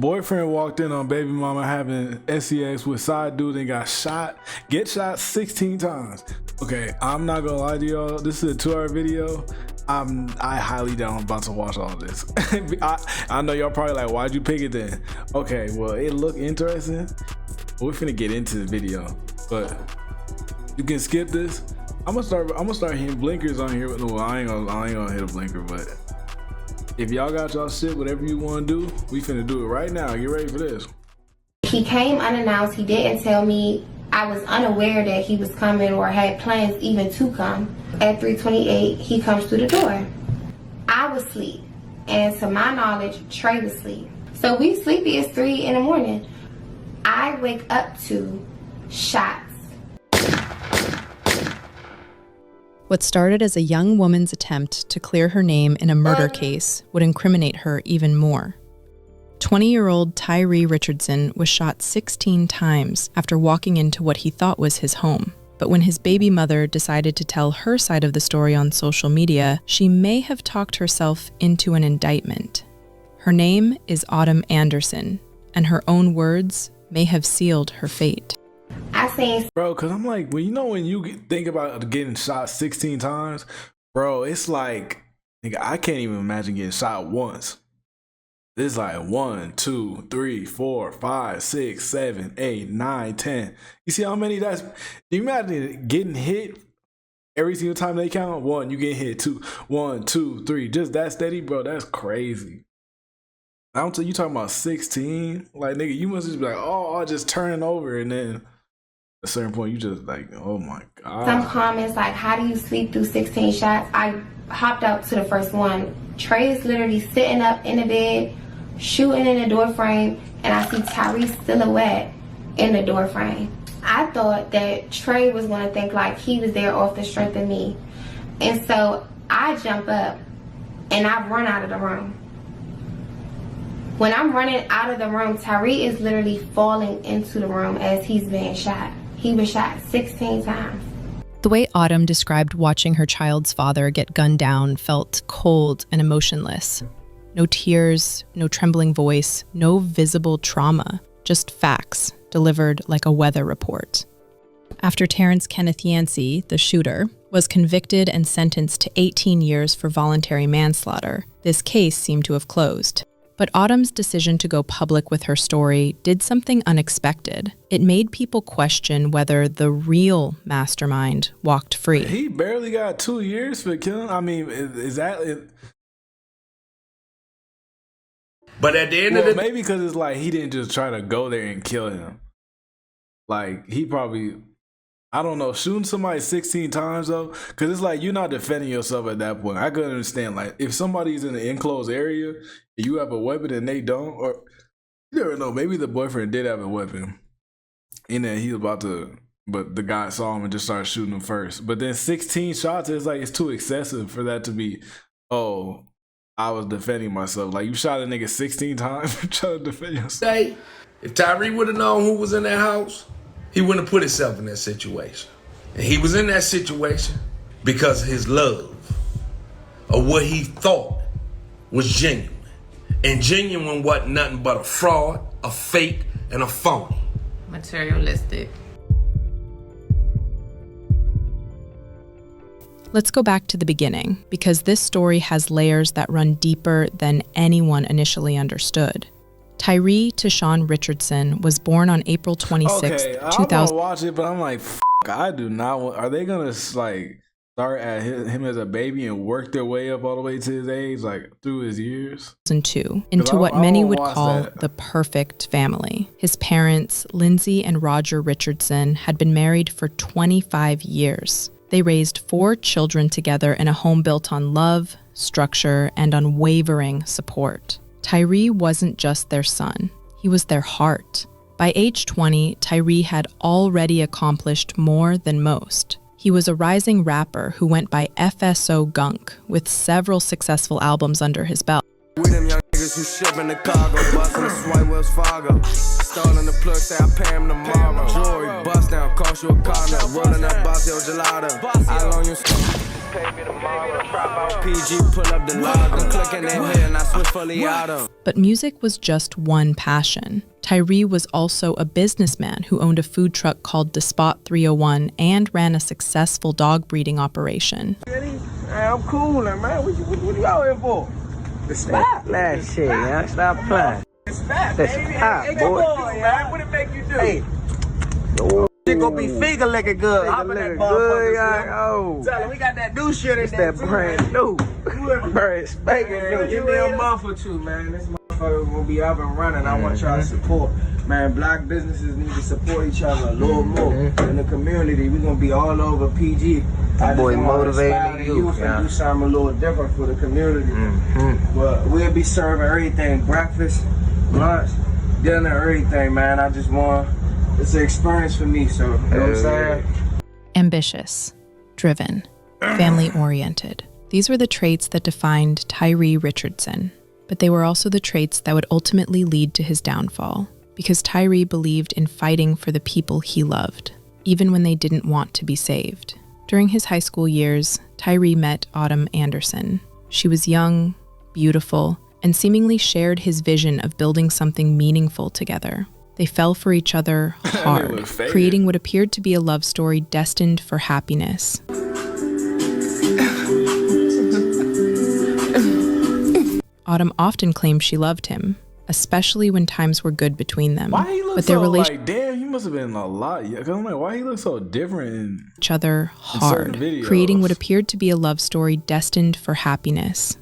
boyfriend walked in on baby mama having sex with side dude and got shot. Get shot 16 times. Okay, I'm not gonna lie to y'all. This is a 2-hour video. I highly doubt I'm about to watch all this. I know y'all probably like, why'd you pick it then? Okay, well, it looked interesting. We're finna get into the video, but you can skip this. I'm gonna start hitting blinkers on here. No, I ain't gonna hit a blinker, but if y'all got y'all shit, whatever you wanna do, we finna do it right now. Get ready for this. He came unannounced. He didn't tell me. I was unaware that he was coming or had plans even to come. At 3:28, he comes through the door. I was asleep, and to my knowledge, Trey was asleep. So we sleepy. It's 3 in the morning. I wake up to shots. What started as a young woman's attempt to clear her name in a murder case would incriminate her even more. 20-year-old Tyree Richardson was shot 16 times after walking into what he thought was his home. But when his baby mother decided to tell her side of the story on social media, she may have talked herself into an indictment. Her name is Autumn Anderson, and her own words may have sealed her fate. I seen, bro, cause I'm like, when you think about getting shot 16 times, bro, it's like, nigga, I can't even imagine getting shot once. It's like 1, 2, 3, 4, 5, 6, 7, 8, 9, 10. You see how many that's? Do you imagine getting hit every single time they count? 1, you get hit. 2, 1, 2, 3, just that steady, bro. That's crazy. I don't tell you talking about 16. Like, nigga, you must just be like, oh, I'll just turn it over, and then at a certain point, you just like, oh my god. some comments like, how do you sleep through 16 shots? I hopped out to the first one. Trey is literally sitting up in the bed, shooting in the door frame, and I see Tyree's silhouette in the door frame. I thought that Trey was going to think like he was there off the strength of me. And so I jump up and I run out of the room. When I'm running out of the room, Tyree is literally falling into the room as he's being shot. He was shot 16 times. The way Autumn described watching her child's father get gunned down felt cold and emotionless. No tears, no trembling voice, no visible trauma, just facts delivered like a weather report. After Terrence Kenneth Yancey, the shooter, was convicted and sentenced to 18 years for voluntary manslaughter, this case seemed to have closed. But Autumn's decision to go public with her story did something unexpected. It made people question whether the real mastermind walked free. He barely got 2 years for killing. I mean, is that it? But at the end of the maybe because it's like he didn't just try to go there and kill him. Like, he probably, I don't know, shooting somebody 16 times though, because it's like you're not defending yourself at that point. I could understand, like, if somebody's in an enclosed area and you have a weapon and they don't, or you never know, maybe the boyfriend did have a weapon and then he was about to, but the guy saw him and just started shooting him first. But then 16 shots, it's like, it's too excessive for that to be, oh, I was defending myself. Like, you shot a nigga 16 times for trying to defend yourself. day, if Tyree would have known who was in that house, he wouldn't have put himself in that situation. And he was in that situation because of his love, of what he thought was genuine. And genuine wasn't nothing but a fraud, a fake, and a phony. Materialistic. Let's go back to the beginning, because this story has layers that run deeper than anyone initially understood. Tyree Tashawn Richardson was born on April 26, okay, 2000. I'm gonna watch it, but I'm like, I do not want. Are they gonna like start at him as a baby and work their way up all the way to his age, like through his years? 2002, into what many would call the perfect family. His parents, Lindsay and Roger Richardson, had been married for 25 years. They raised 4 children together in a home built on love, structure, and unwavering support. Tyree wasn't just their son, he was their heart. By age 20, Tyree had already accomplished more than most. He was a rising rapper who went by FSO Gunk, with several successful albums under his belt. We them young niggas who ship in the cargo, bustin' the swipe Wells Fargo. stolen the plug, say I pay him tomorrow. Jewelry bust down, cost you a car now. Rolling up boss, yo, gelato. I loan you pay me tomorrow. Trap out PG, pull up the log. I'm clicking in here and I switch fully auto. But music was just one passion. Tyree was also a businessman who owned a food truck called Despot 301 and ran a successful dog breeding operation. Hey, I'm coolin', man. What you out here for? The spot. Last shit, man. Stop playing. The spot, baby. Hey, boy. Man. What it make you do? Hey. It gonna be finger licking good. Hop in that motherfucker. Oh. Tell him we got that new shit in there. That brand new. Brand spanking new. Give me a month or two, man. This motherfucker gonna be up and running. I want y'all to support. Man, black businesses need to support each other a little more. In the community, we gonna be all over PG. That boy motivating you. And do something a little different for the community. But we'll be serving everything. Breakfast, lunch, dinner, everything, man. I just want... It's an experience for me, so, you know what I'm saying? Ambitious, driven, family-oriented. These were the traits that defined Tyree Richardson. But they were also the traits that would ultimately lead to his downfall, because Tyree believed in fighting for the people he loved, even when they didn't want to be saved. During his high school years, Tyree met Autumn Anderson. She was young, beautiful, and seemingly shared his vision of building something meaningful together. They fell for each other hard, creating what appeared to be a love story destined for happiness. Autumn often claimed she loved him, especially when times were good between them. Why he look but their so relationship like, damn, he must have been a lot. Cause I'm like, why he look so different in each other hard, creating what appeared to be a love story destined for happiness.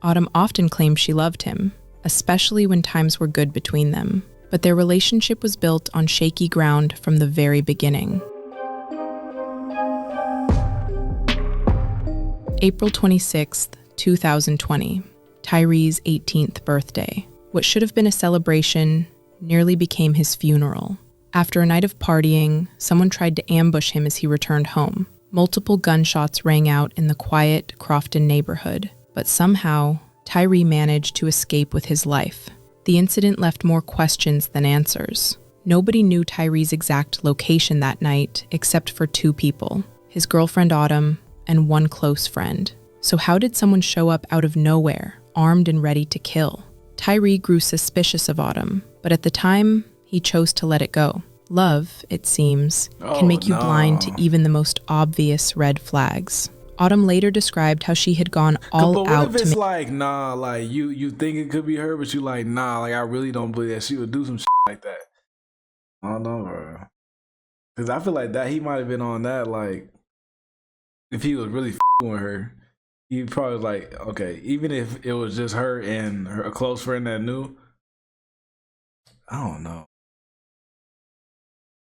Autumn often claimed she loved him, especially when times were good between them, but their relationship was built on shaky ground from the very beginning. April 26th, 2020, Tyree's 18th birthday. What should have been a celebration nearly became his funeral. After a night of partying, someone tried to ambush him as he returned home. Multiple gunshots rang out in the quiet Crofton neighborhood. But somehow, Tyree managed to escape with his life. The incident left more questions than answers. Nobody knew Tyree's exact location that night except for two people, his girlfriend Autumn and one close friend. So how did someone show up out of nowhere, armed and ready to kill? Tyree grew suspicious of Autumn, but at the time, he chose to let it go. Love, it seems, can make you blind to even the most obvious red flags. Autumn later described how she had gone all out if to it's make... like, nah, like you think it could be her, but you like, nah, like I really don't believe that she would do some shit like that. I don't know, bro. Because I feel like that he might have been on that, like, if he was really with her, he probably was like, okay, even if it was just her and a close friend that knew, I don't know.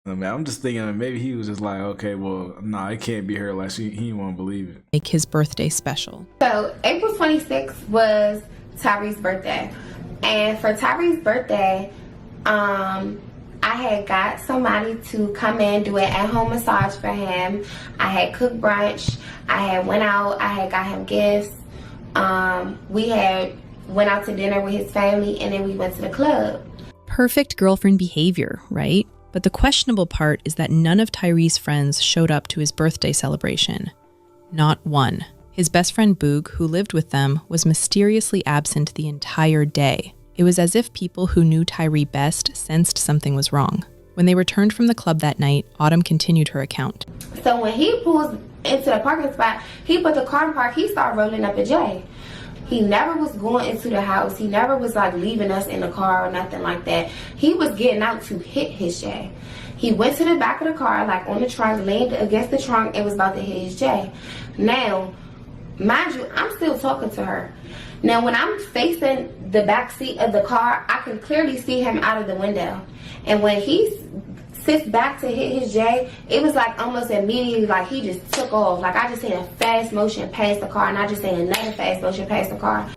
I mean, I'm just thinking maybe he was just like, okay, well, nah, it can't be her. Like, he won't believe it. Make his birthday special. So April 26th was Tyree's birthday. And for Tyree's birthday, I had got somebody to come in, do an at-home massage for him. I had cooked brunch. I had went out. I had got him gifts. We had went out to dinner with his family, and then we went to the club. Perfect girlfriend behavior, right? But the questionable part is that none of Tyree's friends showed up to his birthday celebration. Not one. His best friend Boog, who lived with them, was mysteriously absent the entire day. It was as if people who knew Tyree best sensed something was wrong. When they returned from the club that night, Autumn continued her account. So when he pulls into the parking spot, he put the car in park, he started rolling up a J. He never was going into the house. He never was like leaving us in the car or nothing like that. He was getting out to hit his J. He went to the back of the car, like on the trunk, leaned against the trunk, and was about to hit his J. Now, mind you, I'm still talking to her. Now, when I'm facing the back seat of the car, I can clearly see him out of the window. And when he sits back to hit his J, it was like almost immediately like he just took off. Like I just seen a fast motion past the car, and I just seen another fast motion past the car.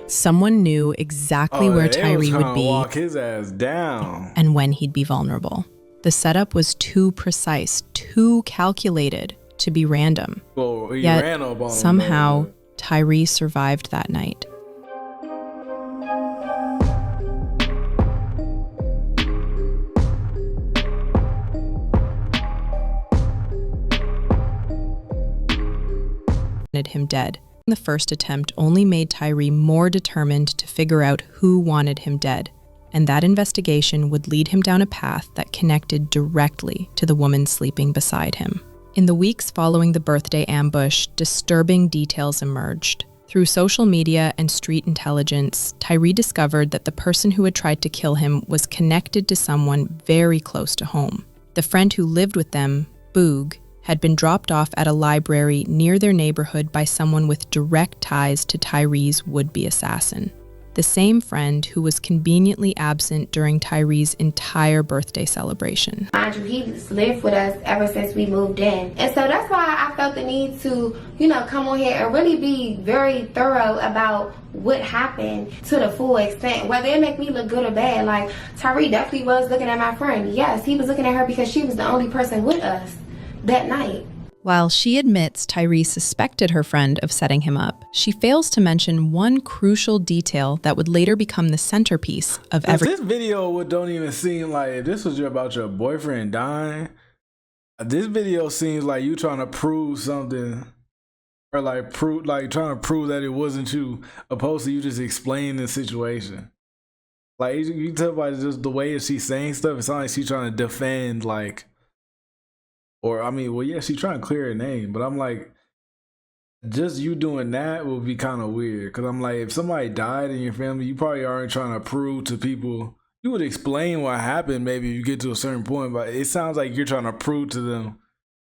Someone knew exactly where Tyree would be walk his ass down. and when he'd be vulnerable. The setup was too precise, too calculated to be random. Well, he Yet, ran up on him, somehow, though. Tyree survived that night. Him dead. The first attempt only made Tyree more determined to figure out who wanted him dead, and that investigation would lead him down a path that connected directly to the woman sleeping beside him. In the weeks following the birthday ambush, disturbing details emerged. Through social media and street intelligence, Tyree discovered that the person who had tried to kill him was connected to someone very close to home. The friend who lived with them, Boog, had been dropped off at a library near their neighborhood by someone with direct ties to Tyree's would-be assassin. The same friend who was conveniently absent during Tyree's entire birthday celebration. Mind you, he's lived with us ever since we moved in. And so that's why I felt the need to, come on here and really be very thorough about what happened to the full extent. Whether it make me look good or bad, like Tyree definitely was looking at my friend. Yes, he was looking at her because she was the only person with us that night. While she admits Tyree suspected her friend of setting him up, she fails to mention one crucial detail that would later become the centerpiece of This video don't even seem like if this was about your boyfriend dying. This video seems like you trying to prove something, or trying to prove that it wasn't you, opposed to you just explaining the situation. Like you can tell by just the way that she's saying stuff, it sounds like she's trying to defend she's trying to clear her name, but I'm like, just you doing that would be kind of weird. Because I'm like, if somebody died in your family, you probably aren't trying to prove to people. You would explain what happened maybe if you get to a certain point, but it sounds like you're trying to prove to them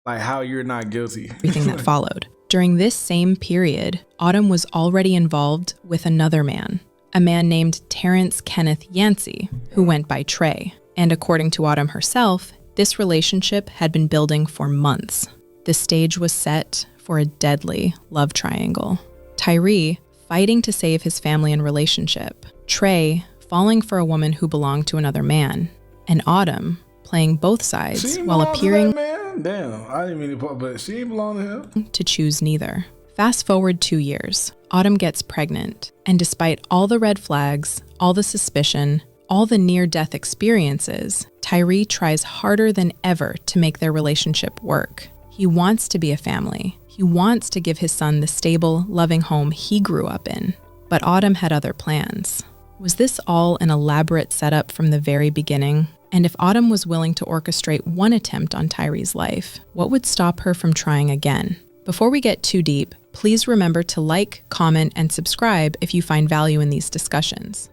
like how you're not guilty. Everything that followed. During this same period, Autumn was already involved with another man, a man named Terrence Kenneth Yancey, who went by Trey. And according to Autumn herself, this relationship had been building for months. The stage was set for a deadly love triangle. Tyree fighting to save his family and relationship, Trey falling for a woman who belonged to another man, and Autumn playing both sides while appearing Damn, I didn't mean to, but she belonged to him. To choose neither. Fast forward 2 years, Autumn gets pregnant, and despite all the red flags, all the suspicion, all the near-death experiences, Tyree tries harder than ever to make their relationship work. He wants to be a family. He wants to give his son the stable, loving home he grew up in. But Autumn had other plans. Was this all an elaborate setup from the very beginning? And if Autumn was willing to orchestrate one attempt on Tyree's life, what would stop her from trying again? Before we get too deep, please remember to like, comment, and subscribe if you find value in these discussions.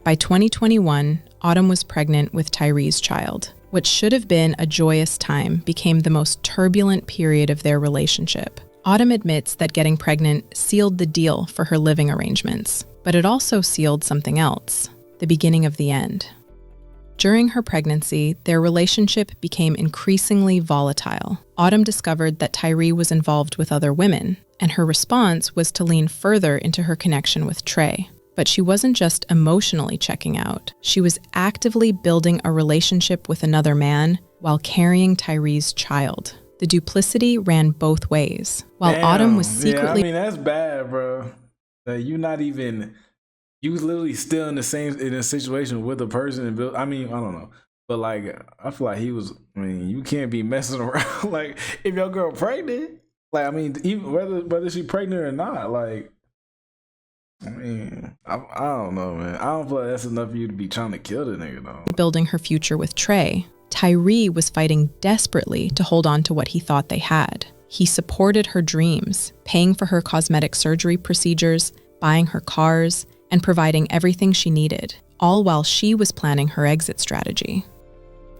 By 2021, Autumn was pregnant with Tyree's child. What should have been a joyous time became the most turbulent period of their relationship. Autumn admits that getting pregnant sealed the deal for her living arrangements, but it also sealed something else, the beginning of the end. During her pregnancy, their relationship became increasingly volatile. Autumn discovered that Tyree was involved with other women, and her response was to lean further into her connection with Trey. But she wasn't just emotionally checking out. She was actively building a relationship with another man while carrying Tyree's child. The duplicity ran both ways. While Autumn was secretly... Yeah, that's bad, bro. That you literally still in a situation with a person and build. I don't know. But I feel like you can't be messing around. Like, if your girl pregnant, even whether she pregnant or not, I don't know, man. I don't feel like that's enough for you to be trying to kill the nigga, though. Building her future with Trey, Tyree was fighting desperately to hold on to what he thought they had. He supported her dreams, paying for her cosmetic surgery procedures, buying her cars, and providing everything she needed, all while she was planning her exit strategy.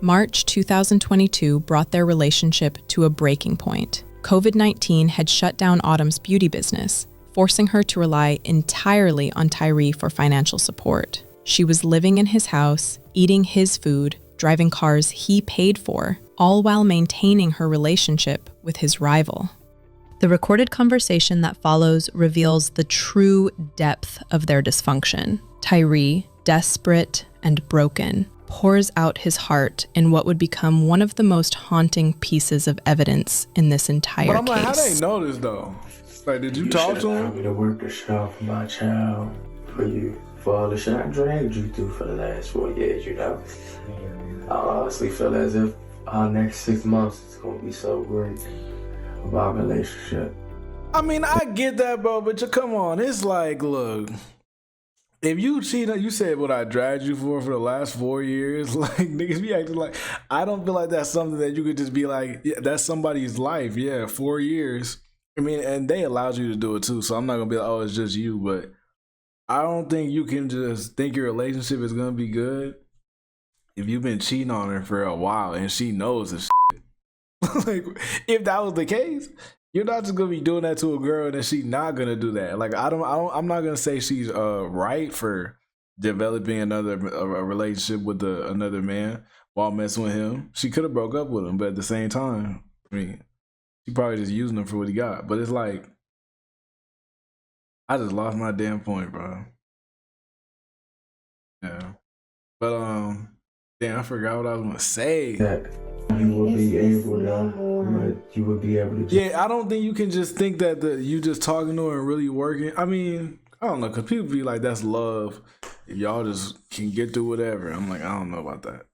March 2022 brought their relationship to a breaking point. COVID-19 had shut down Autumn's beauty business, forcing her to rely entirely on Tyree for financial support. She was living in his house, eating his food, driving cars he paid for, all while maintaining her relationship with his rival. The recorded conversation that follows reveals the true depth of their dysfunction. Tyree, desperate and broken, pours out his heart in what would become one of the most haunting pieces of evidence in this entire But I'm like, case. how they know this though? Like, did you talk to him? Me to work the shit off of my child for you, for all the shit I dragged you through for the last 4 years, you know? I honestly feel as if our next 6 months is gonna be so great about our relationship. I mean, I get that, bro, but come on. It's like, look, if you cheat, you said what I dragged you for the last 4 years. Like, niggas be acting like, I don't feel like that's something that you could just be like, yeah, that's somebody's life. Yeah, 4 years. I mean, and they allowed you to do it too. So I'm not gonna be like, oh, it's just you. But I don't think you can just think your relationship is gonna be good if you've been cheating on her for a while and she knows this shit. Like, if that was the case, you're not just gonna be doing that to a girl and then she's not gonna do that. Like, I'm not gonna say she's right for developing a relationship with another man while messing with him. She could have broke up with him, but at the same time, I mean, she probably just using him for what he got. But it's like, I just lost my damn point, bro. Yeah, but damn, I forgot what I was gonna say. That you will be able to, you will be able to. Yeah, I don't think you can just think that you just talking to her and really working. I mean, I don't know, because people be like, that's love. If y'all just can get through whatever. I'm like, I don't know about that.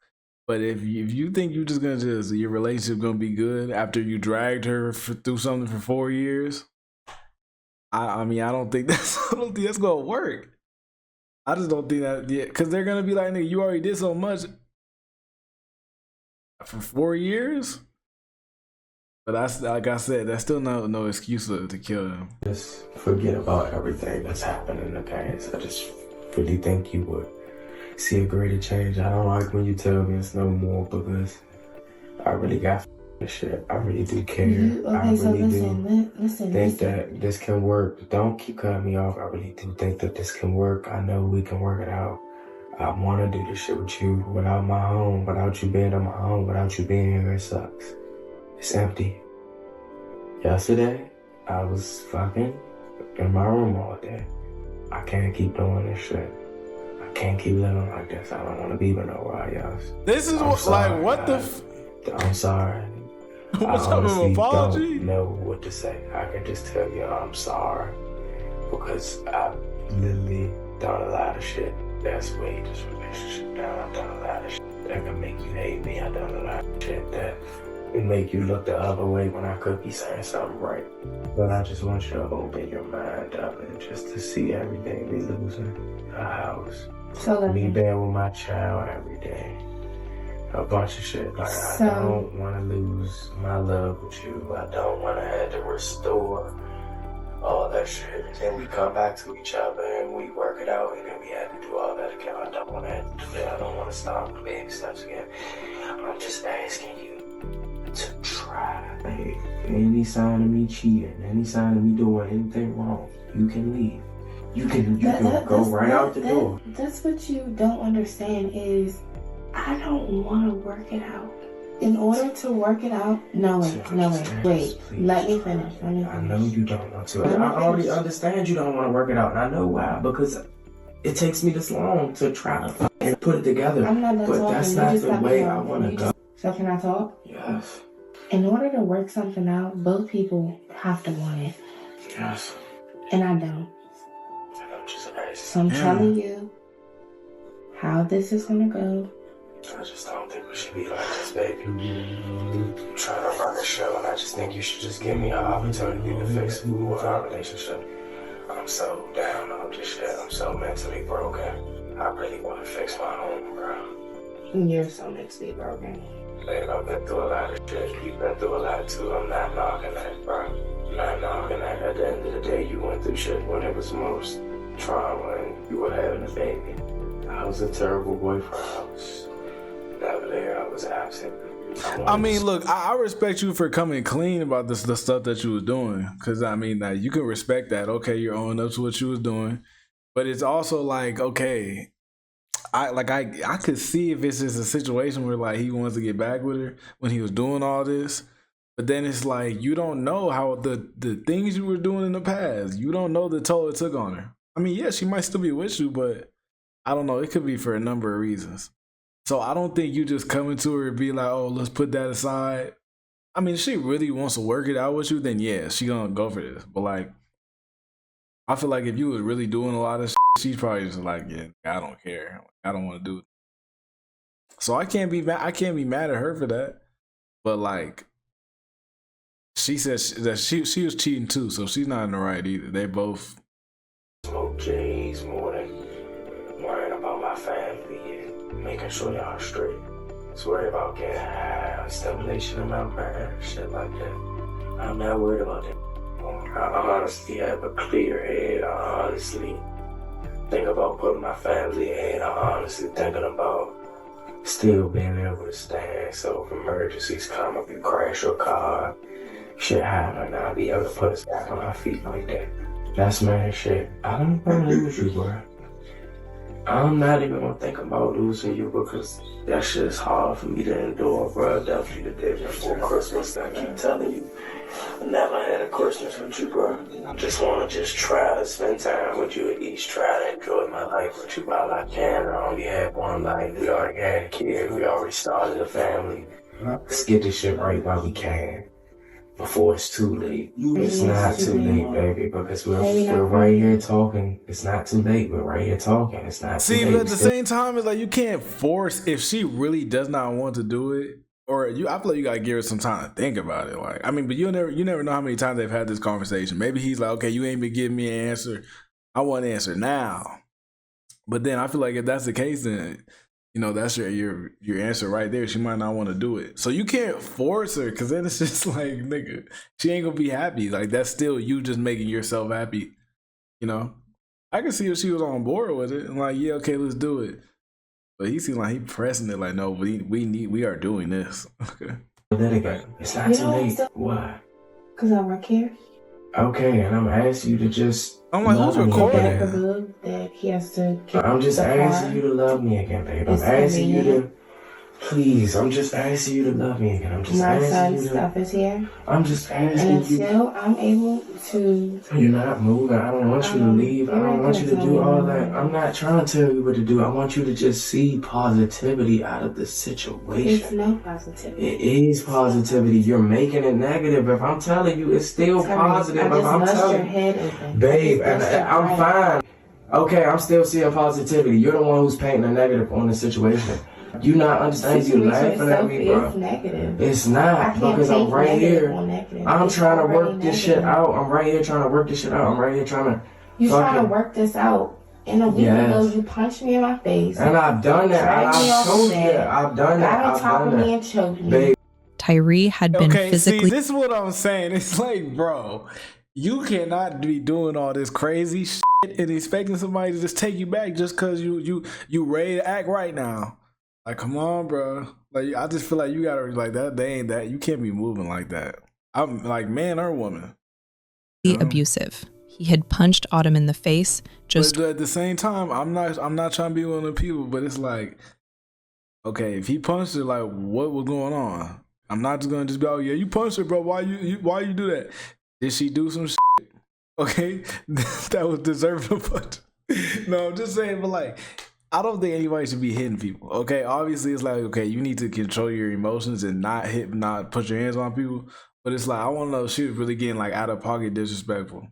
But if you think you just gonna your relationship gonna be good after you dragged her through something for 4 years, I mean, I don't think that's gonna work. I just don't think that, yeah, because they're gonna be like, nigga, you already did so much for 4 years. But that's, like I said, that's still no excuse to kill them. Just forget about everything that's happened in the past. I just really think you would see a greater change. I don't like when you tell me it's no more, because I really got this shit. I really do care. I really do think that this can work. Don't keep cutting me off. I really do think that this can work. I know we can work it out. I want to do this shit with you without my home, without you being in my home, without you being here. It sucks. It's empty. Yesterday, I was fucking in my room all day. I can't keep doing this shit. I can't keep living like this. I don't want to be with nobody else. This is what I'm sorry. What's I up with an apology? Don't know what to say. I can just tell you I'm sorry, because I've literally done a lot of shit that's weighed this relationship down. I've done a lot of shit that can make you hate me. I've done a lot of shit that would make you look the other way when I could be saying something right. But I just want you to open your mind up and just to see everything we losing. A house. Me being with my child every day. A bunch of shit. Like, I don't want to lose my love with you. I don't want to have to restore all that shit. And we come back to each other and we work it out, and then we have to do all that again. I don't want to have to do that. I don't want to stop the baby steps again. I'm just asking you to try. Hey, any sign of me cheating, any sign of me doing anything wrong, you can leave. You can go right out the door. That's what you don't understand is I don't want to work it out. In order to work it out, no way, wait, let me finish. I know you don't want to. I already understand you don't want to work it out, and I know why, because it takes me this long to try to and put it together. I'm not done but talking. that's not the way I want to go. So can I talk? Yes. In order to work something out, both people have to want it. Yes. And I don't. So I'm telling you how this is gonna go. I just don't think we should be like this, baby. I'm trying to run the show, and I just think you should just give me an opportunity to fix our relationship. I'm so down on this shit. I'm so mentally broken. I really want to fix my home, bro. You're so mentally broken. Like, I've been through a lot of shit. You've been through a lot too. I'm not knocking that, bro. I'm not knocking that. At the end of the day, you went through shit when it was most trauma and you were having a baby. I was a terrible boyfriend. I was never there. I was absent. I mean, look, I respect you for coming clean about the stuff that you was doing. Because, I mean, you can respect that. Okay, you're owning up to what you was doing. But it's also like, okay, I could see if it's just a situation where, like, he wants to get back with her when he was doing all this. But then it's like, you don't know how the things you were doing in the past. You don't know the toll it took on her. I mean, yeah, she might still be with you, but I don't know. It could be for a number of reasons. So I don't think you just come into her and be like, oh, let's put that aside. I mean, if she really wants to work it out with you, then yeah, she gonna go for this. But like, I feel like if you was really doing a lot of shit, she's probably just like, yeah, I don't care. I don't want to do it. So I can't be mad. I can't be mad at her for that. But like, she said that she was cheating too, so she's not in the right either. They both smoke J's more than worrying about my family and making sure y'all straight. Just worry about getting high, stimulation in my mind, shit like that. I'm not worried about that. I honestly have a clear head. I honestly think about putting my family in. I honestly thinking about still being able to stand. So if emergencies come, if you crash your car, shit happen, I'll be able to put us back on our feet like that. That's man shit. I don't want to lose you, bro. I'm not even gonna think about losing you because that shit is hard for me to endure, bro. Definitely the day before Christmas. I keep telling you, I never had a Christmas with you, bro. I just wanna try to spend time with you at least, try to enjoy my life with you while I can. I only had one life. We already had a kid. We already started a family. Let's get this shit right while we can. Before it's too late. It's not too late, baby, because we're right here talking. It's not too late. We're right here talking. It's not too late. see, but at the same time, it's like you can't force if she really does not want to do it, or I feel like you gotta give her some time to think about it. Like, I mean, but you never know how many times they've had this conversation. Maybe he's like, okay, you ain't been giving me an answer. I want an answer now. But then I feel like if that's the case, then that's your answer right there. She might not want to do it. So you can't force her, because then it's just like, nigga, she ain't gonna be happy. Like, that's still you just making yourself happy. I can see if she was on board with it and like, yeah, okay, let's do it. But he seemed like he pressing it like, no, we are doing this. Okay. Then again, it's not too late. Why? Because I work here. Okay, and I'm asking you to just. I'm like, who's recording? That he has to. I'm just asking you to love me again, babe. I'm asking you to. Please, I'm just asking you to love me again. I'm just asking you to. My son's stuff is here. I'm just asking you. Until I'm able to. You're not moving. I don't want you to leave. I don't want you to do all that. I'm not trying to tell you what to do. I want you to just see positivity out of the situation. It's no positivity. It is positivity. You're making it negative. If I'm telling you, it's still positive. If I'm telling you, babe, and I'm fine. Okay, I'm still seeing positivity. You're the one who's painting a negative on the situation. You not understand? You laughing at me, bro. It's negative. It's not, because I'm right here. I'm trying to work this shit out. I'm right here trying to work this shit out. I'm right here trying to. You trying to work this out? In a week ago, you punched me in my face. And I've done that. I've told you that. I've done that. Got on top of me and choked me. Tyree had been physically. See, this is what I'm saying. It's like, bro, you cannot be doing all this crazy shit and expecting somebody to just take you back just because you ready to act right now. Like, come on, bro. Like, I just feel like you gotta like that. They ain't that. You can't be moving like that. I'm like, man or woman. Abusive. He had punched Autumn in the face. Just but at the same time, I'm not trying to be one of the people. But it's like, okay, if he punched her, like, what was going on? I'm not just gonna just be, oh yeah, you punched her, bro. Why you do that? Did she do some shit? Okay, that was deserving of punch. No, I'm just saying, but like, I don't think anybody should be hitting people. Okay, obviously it's like, okay, you need to control your emotions and not put your hands on people. But it's like, I want to know if she was really getting like out of pocket disrespectful,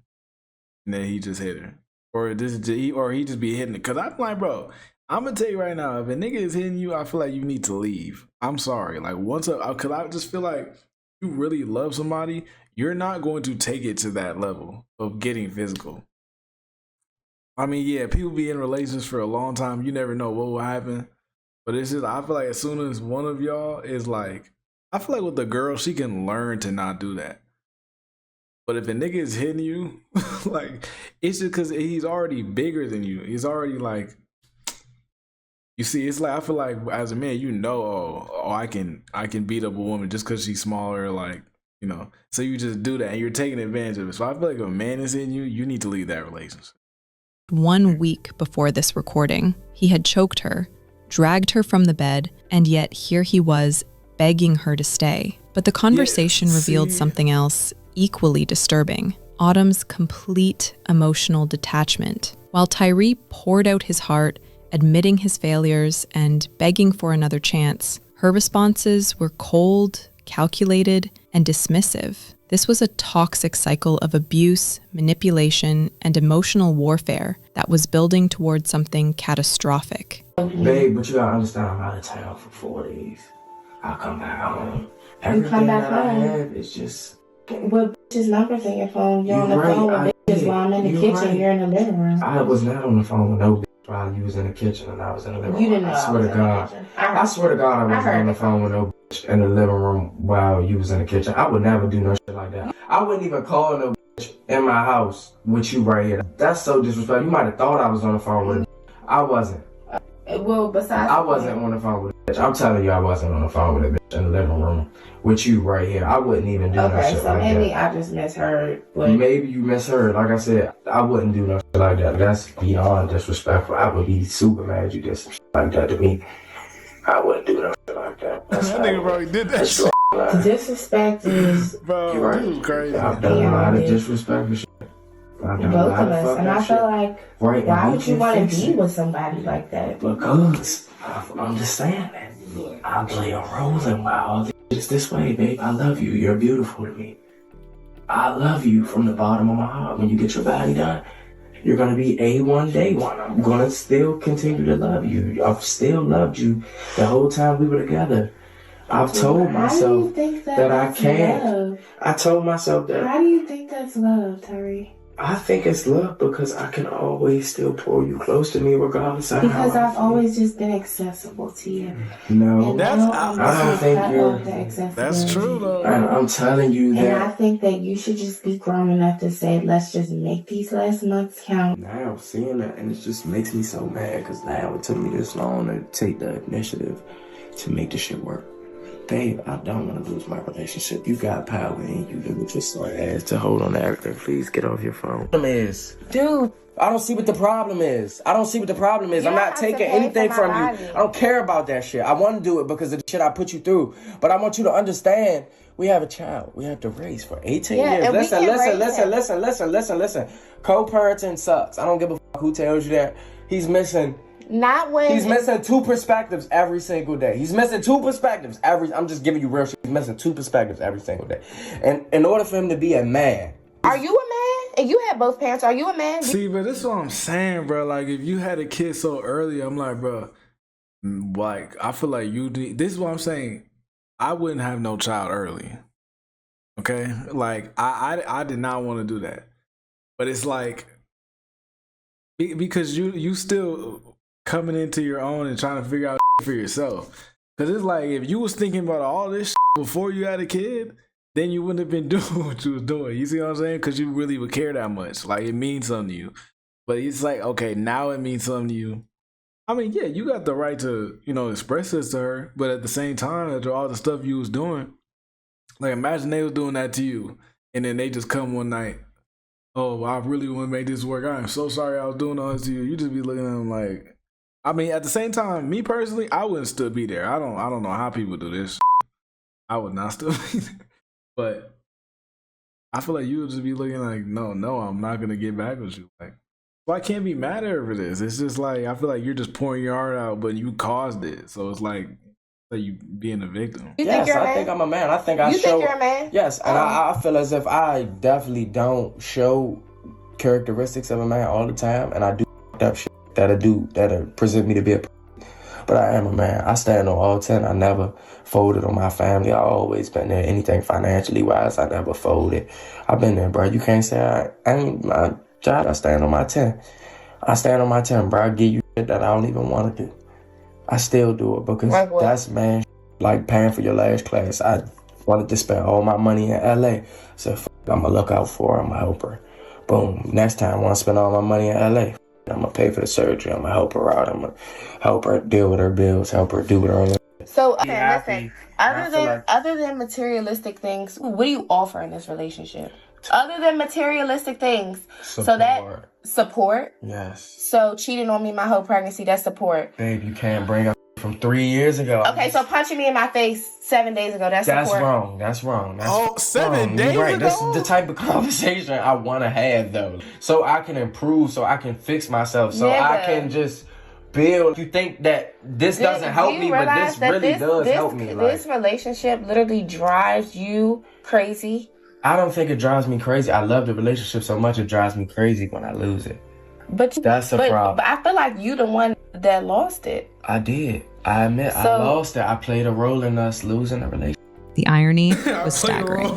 and then he just hit her, or he just be hitting it. Cause I'm like, bro, I'm gonna tell you right now, if a nigga is hitting you, I feel like you need to leave. I'm sorry, like cause I just feel like you really love somebody, you're not going to take it to that level of getting physical. I mean, yeah, people be in relations for a long time. You never know what will happen. But it's just, I feel like as soon as one of y'all is like, I feel like with the girl, she can learn to not do that. But if a nigga is hitting you, like, it's just because he's already bigger than you. He's already like, you see, it's like, I feel like as a man, oh, I can beat up a woman just because she's smaller, like, so you just do that and you're taking advantage of it. So I feel like if a man is hitting you, you need to leave that relationship. 1 week before this recording, he had choked her, dragged her from the bed, and yet here he was begging her to stay. But the conversation revealed something else equally disturbing: Autumn's complete emotional detachment. While Tyree poured out his heart admitting his failures and begging for another chance. Her responses were cold, calculated, and dismissive. This was a toxic cycle of abuse, manipulation, and emotional warfare that was building towards something catastrophic. Babe, but you gotta understand, I'm out of town for 4 days. I'll come back home. Everything back that I home? have is just... What bitch's numbers in your phone? You're on the You're phone right, with I bitches did. while I'm in the You're kitchen. right. You're in the living room. I was not on the phone with no bitch while you was in the kitchen and I was in the living room. You didn't know I swear to God. I swear to God I wasn't on the phone with no bitch in the living room while you was in the kitchen. I would never do no shit like that. I wouldn't even call no bitch in my house with you right here. That's so disrespectful. You might have thought I was on the phone with a bitch. I wasn't. Well, besides... I wasn't on the phone with a bitch. I'm telling you, I wasn't on the phone with a bitch in the living room with you right here. I wouldn't even do no Okay, shit so like maybe that. I just misheard. But Maybe you misheard. Like I said, I wouldn't do no shit like that. That's beyond disrespectful. I would be super mad you did some shit like that to me. I wouldn't do no shit like that. That's That nigga probably did that shit. disrespect is Bro, You're right. this is crazy. I've done a lot of disrespectful shit. I've done a both lot of of us. fucked And up I shit. feel like, Right, why and would we you can want fix to be it. with somebody like that? Because I understand that. I play a role in why all this is this way, babe. I love you. You're beautiful to me. I love you from the bottom of my heart. When you get your body done, you're going to be A1 day one. I'm going to still continue to love you. I've still loved you the whole time we were together. I've told myself that I can't. Love? I told myself that. How do you think that's love, Tyree? I think it's love because I can always still pull you close to me regardless of Because how I I've feel. always just been accessible to you. No. And That's- now I'm I don't just think cut you're- off the accessibility. That's true, though. And I'm telling you And I that think that you should just be grown enough to say, let's just make these last months count. now seeing that, and it just makes me so mad because now it took me this long to take the initiative to make this shit work. Babe, I don't want to lose my relationship. You got power in you. Look at your smart ass to hold on to everything. Please get off your phone. Dude, I don't see what the problem is. I don't see what the problem is. You I'm don't not have to taking pay anything for from my you. body. I don't care about that shit. I want to do it because of the shit I put you through. But I want you to understand, we have a child. We have to raise for 18 Yeah, years. and we Listen, can listen, raise listen. Co-parenting sucks. I don't give a fuck who tells you that. He's missing two perspectives every single day. He's missing two perspectives I'm just giving you real shit. He's missing two perspectives every single day. And in order for him to be a man, Are you a man? And you had both parents. Are you a man? See, but this is what I'm saying, bro. Like, if you had a kid so early, I'm like, bro, like, I feel like you need, this is what I'm saying. I wouldn't have no child early. Okay? Like, I did not want to do that. But it's like, because you still coming into your own and trying to figure out for yourself. Because it's like, if you was thinking about all this before you had a kid, then you wouldn't have been doing what you was doing. You see what I'm saying? Because you really would care that much. Like, it means something to you. But it's like, okay, now it means something to you. I mean, yeah, you got the right to, express this to her. But at the same time, after all the stuff you was doing, like, imagine they was doing that to you. And then they just come one night, oh, I really want to make this work. I am so sorry I was doing all this to you. You just be looking at them like, I mean, at the same time, me personally, I wouldn't still be there. I don't know how people do this. I would not still be there. But I feel like you would just be looking like, no, I'm not gonna get back with you. Like, well, I can't be mad at her for this. It's just like, I feel like you're just pouring your heart out, but you caused it. So it's like you being a victim. You think you're a man? I think I'm a man. I think You think you're a man? Yes, and I feel as if I definitely don't show characteristics of a man all the time, and I do up shit that'll present me to be a. But I am a man. I stand on all 10. I never folded on my family. I always been there. Anything financially wise, I never folded. I've been there, bro. You can't say I ain't my job. I stand on my 10. I stand on my 10, bro. I give you shit that I don't even want to do. I still do it because that's man like paying for your last class. I wanted to spend all my money in LA. So I'm gonna look out for her. I'm gonna help her. Boom. Next time I want to spend all my money in LA. I'm gonna pay for the surgery. I'm gonna help her out. I'm gonna help her deal with her bills. Help her do with her. So, okay, listen. Other than materialistic things, what do you offer in this relationship? Other than materialistic things, so that support. Yes. So cheating on me my whole pregnancy, that's support. Babe, you can't bring up from 3 years ago. Okay, so punching me in my face 7 days ago, that's support. That's wrong. That's 7 days You're right. ago? That's the type of conversation I want to have, though. So I can improve, so I can fix myself, so I can just build. You think that this doesn't help me, but this really does help me. This relationship literally drives you crazy. I don't think it drives me crazy. I love the relationship so much it drives me crazy when I lose it. But that's a problem. But I feel like you the one that lost it. I did. I admit I lost it. I played a role in us losing the relationship. The irony was staggering.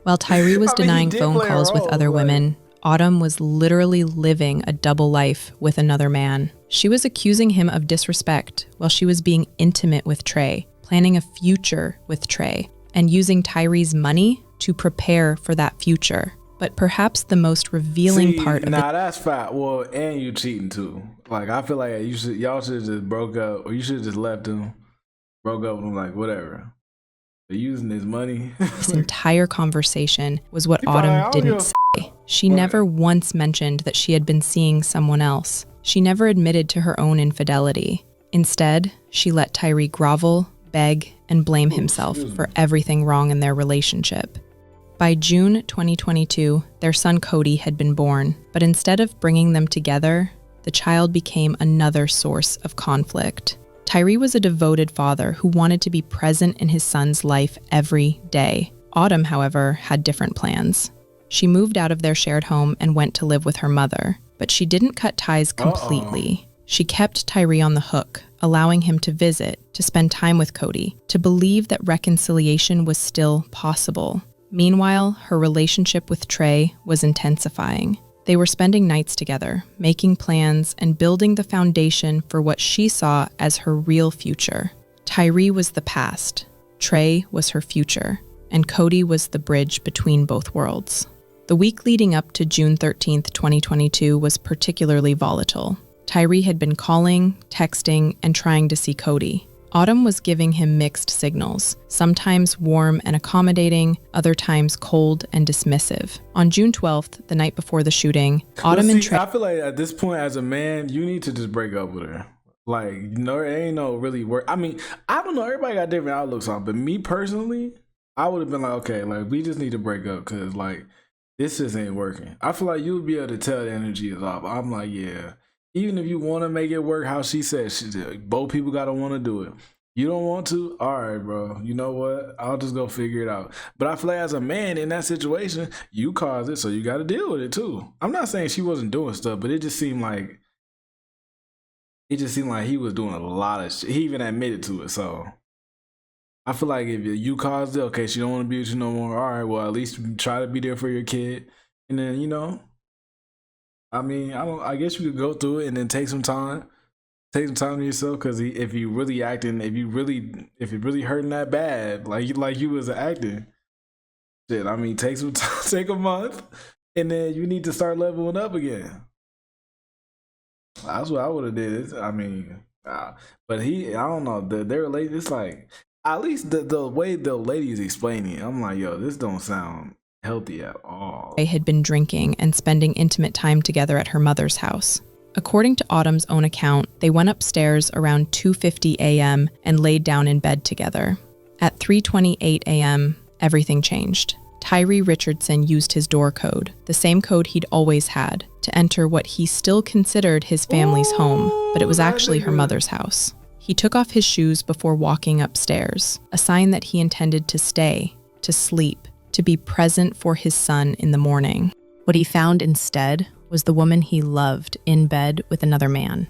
While Tyree was denying phone calls with other women, Autumn was literally living a double life with another man. She was accusing him of disrespect while she was being intimate with Trey, planning a future with Trey, and using Tyree's money to prepare for that future. But perhaps the most revealing part of that's fat. Well, and you cheating too. Like, I feel like y'all should have just broke up, or you should have just left him, broke up with him, like, whatever. They're using his money. This entire conversation was what Autumn didn't say. She never once mentioned that she had been seeing someone else. She never admitted to her own infidelity. Instead, she let Tyree grovel, beg, and blame himself for everything wrong in their relationship. By June 2022, their son Cody had been born, but instead of bringing them together, the child became another source of conflict. Tyree was a devoted father who wanted to be present in his son's life every day. Autumn, however, had different plans. She moved out of their shared home and went to live with her mother, but she didn't cut ties completely. She kept Tyree on the hook, allowing him to visit, to spend time with Cody, to believe that reconciliation was still possible. Meanwhile, her relationship with Trey was intensifying. They were spending nights together, making plans, and building the foundation for what she saw as her real future. Tyree was the past, Trey was her future, and Cody was the bridge between both worlds. The week leading up to June 13th, 2022 was particularly volatile. Tyree had been calling, texting, and trying to see Cody. Autumn was giving him mixed signals, sometimes warm and accommodating, other times cold and dismissive. On June 12th, the night before the shooting, Autumn and Trey... I feel like at this point, as a man, you need to just break up with her. Like, it ain't no really work. I mean, I don't know, everybody got different outlooks on it, but me personally, I would have been like, okay, like, we just need to break up because, like, this just ain't working. I feel like you would be able to tell the energy is off. I'm like, yeah. Even if you want to make it work how she said, both people got to want to do it. You don't want to? All right, bro. You know what? I'll just go figure it out. But I feel like as a man in that situation, you caused it, so you got to deal with it too. I'm not saying she wasn't doing stuff, but it just seemed like he was doing a lot of shit. He even admitted to it. So I feel like if you caused it, okay, she don't want to be with you no more. All right, well, at least try to be there for your kid. And then, I mean, I guess you could go through it and then take some time. Take some time to yourself, because if you really acting, if it really hurting that bad, like you was acting, shit. I mean, take some time, take a month, and then you need to start leveling up again. That's what I would have did. I mean, but I don't know. Their relationship, it's like, at least the way the lady is explaining it, I'm like, yo, this don't sound healthy at all. They had been drinking and spending intimate time together at her mother's house. According to Autumn's own account, they went upstairs around 2:50 a.m. and laid down in bed together. At 3:28 a.m., everything changed. Tyree Richardson used his door code, the same code he'd always had, to enter what he still considered his family's home, but it was actually her mother's house. He took off his shoes before walking upstairs, a sign that he intended to stay, to sleep, to be present for his son in the morning. What he found instead was the woman he loved in bed with another man.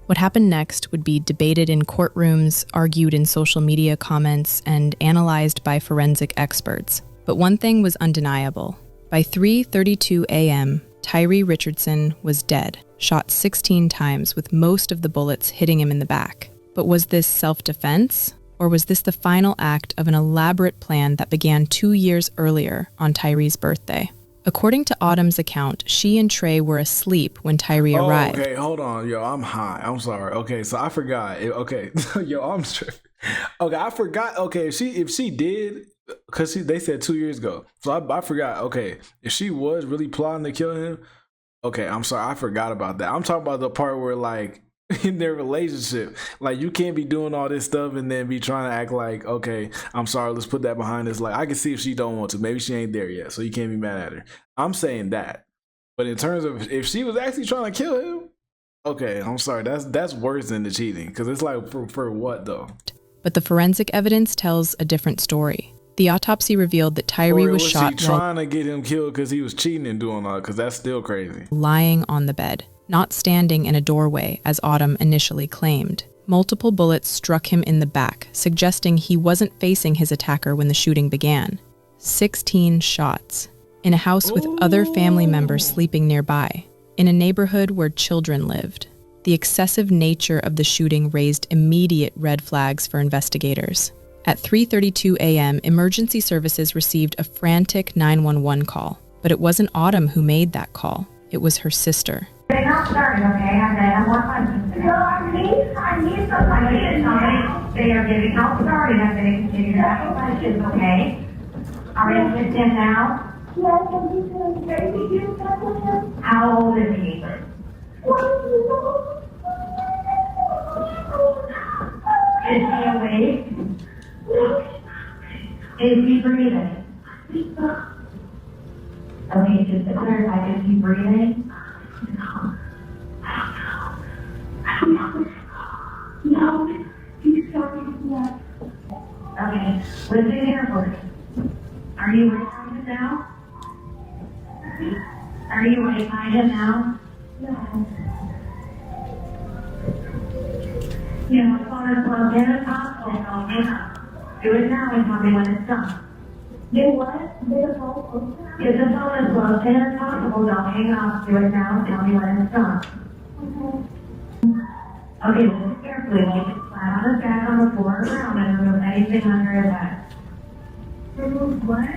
What happened next would be debated in courtrooms, argued in social media comments, and analyzed by forensic experts. But one thing was undeniable. By 3:32 a.m., Tyree Richardson was dead, shot 16 times with most of the bullets hitting him in the back. But was this self-defense? Or was this the final act of an elaborate plan that began 2 years earlier on Tyree's birthday? According to Autumn's account, she and Trey were asleep when Tyree arrived. Okay, hold on. Yo, I'm high. I'm sorry. Okay, so I forgot. Okay, yo, I'm tripping. Okay, I forgot. Okay, if she did, because they said 2 years ago. So I forgot. Okay, if she was really plotting to kill him, okay, I'm sorry. I forgot about that. I'm talking about the part where, like, in their relationship, like, you can't be doing all this stuff and then be trying to act like, okay, I'm sorry, let's put that behind us. Like, I can see if she don't want to, maybe she ain't there yet, so you can't be mad at her. I'm saying that. But in terms of if she was actually trying to kill him, Okay, I'm sorry. That's worse than the cheating, because it's like for what though? But the forensic evidence tells a different story. The autopsy revealed that Tyree Or was was shot he while trying to get him killed because he was cheating and doing all? Because that's still crazy. lying on the bed, not standing in a doorway as Autumn initially claimed. Multiple bullets struck him in the back, suggesting he wasn't facing his attacker when the shooting began. 16 shots. In a house with other family members sleeping nearby. In a neighborhood where children lived. The excessive nature of the shooting raised immediate red flags for investigators. At 3:32 a.m., emergency services received a frantic 911 call. But it wasn't Autumn who made that call. It was her sister. They're not starting, okay? I have more questions. No, I need somebody. They are getting not started. I'm going to continue to ask questions, okay? Are you with him now? Yes, I'm just going to baby you. How old is he? Is he awake? Is he breathing? Okay, just to clarify, is he breathing? No, he's talking to us. Okay, listen carefully. Are you right behind him now? Are you right behind him now? No. You know, as far as well, get a hospital, don't hang up. Do it now and tell me when it's done. Do what? Get the phone as close to as possible, don't hang up. Do it now and tell me when it's done. Okay, listen carefully. Lay it flat on his back on the floor around and remove anything under his head. Remove what?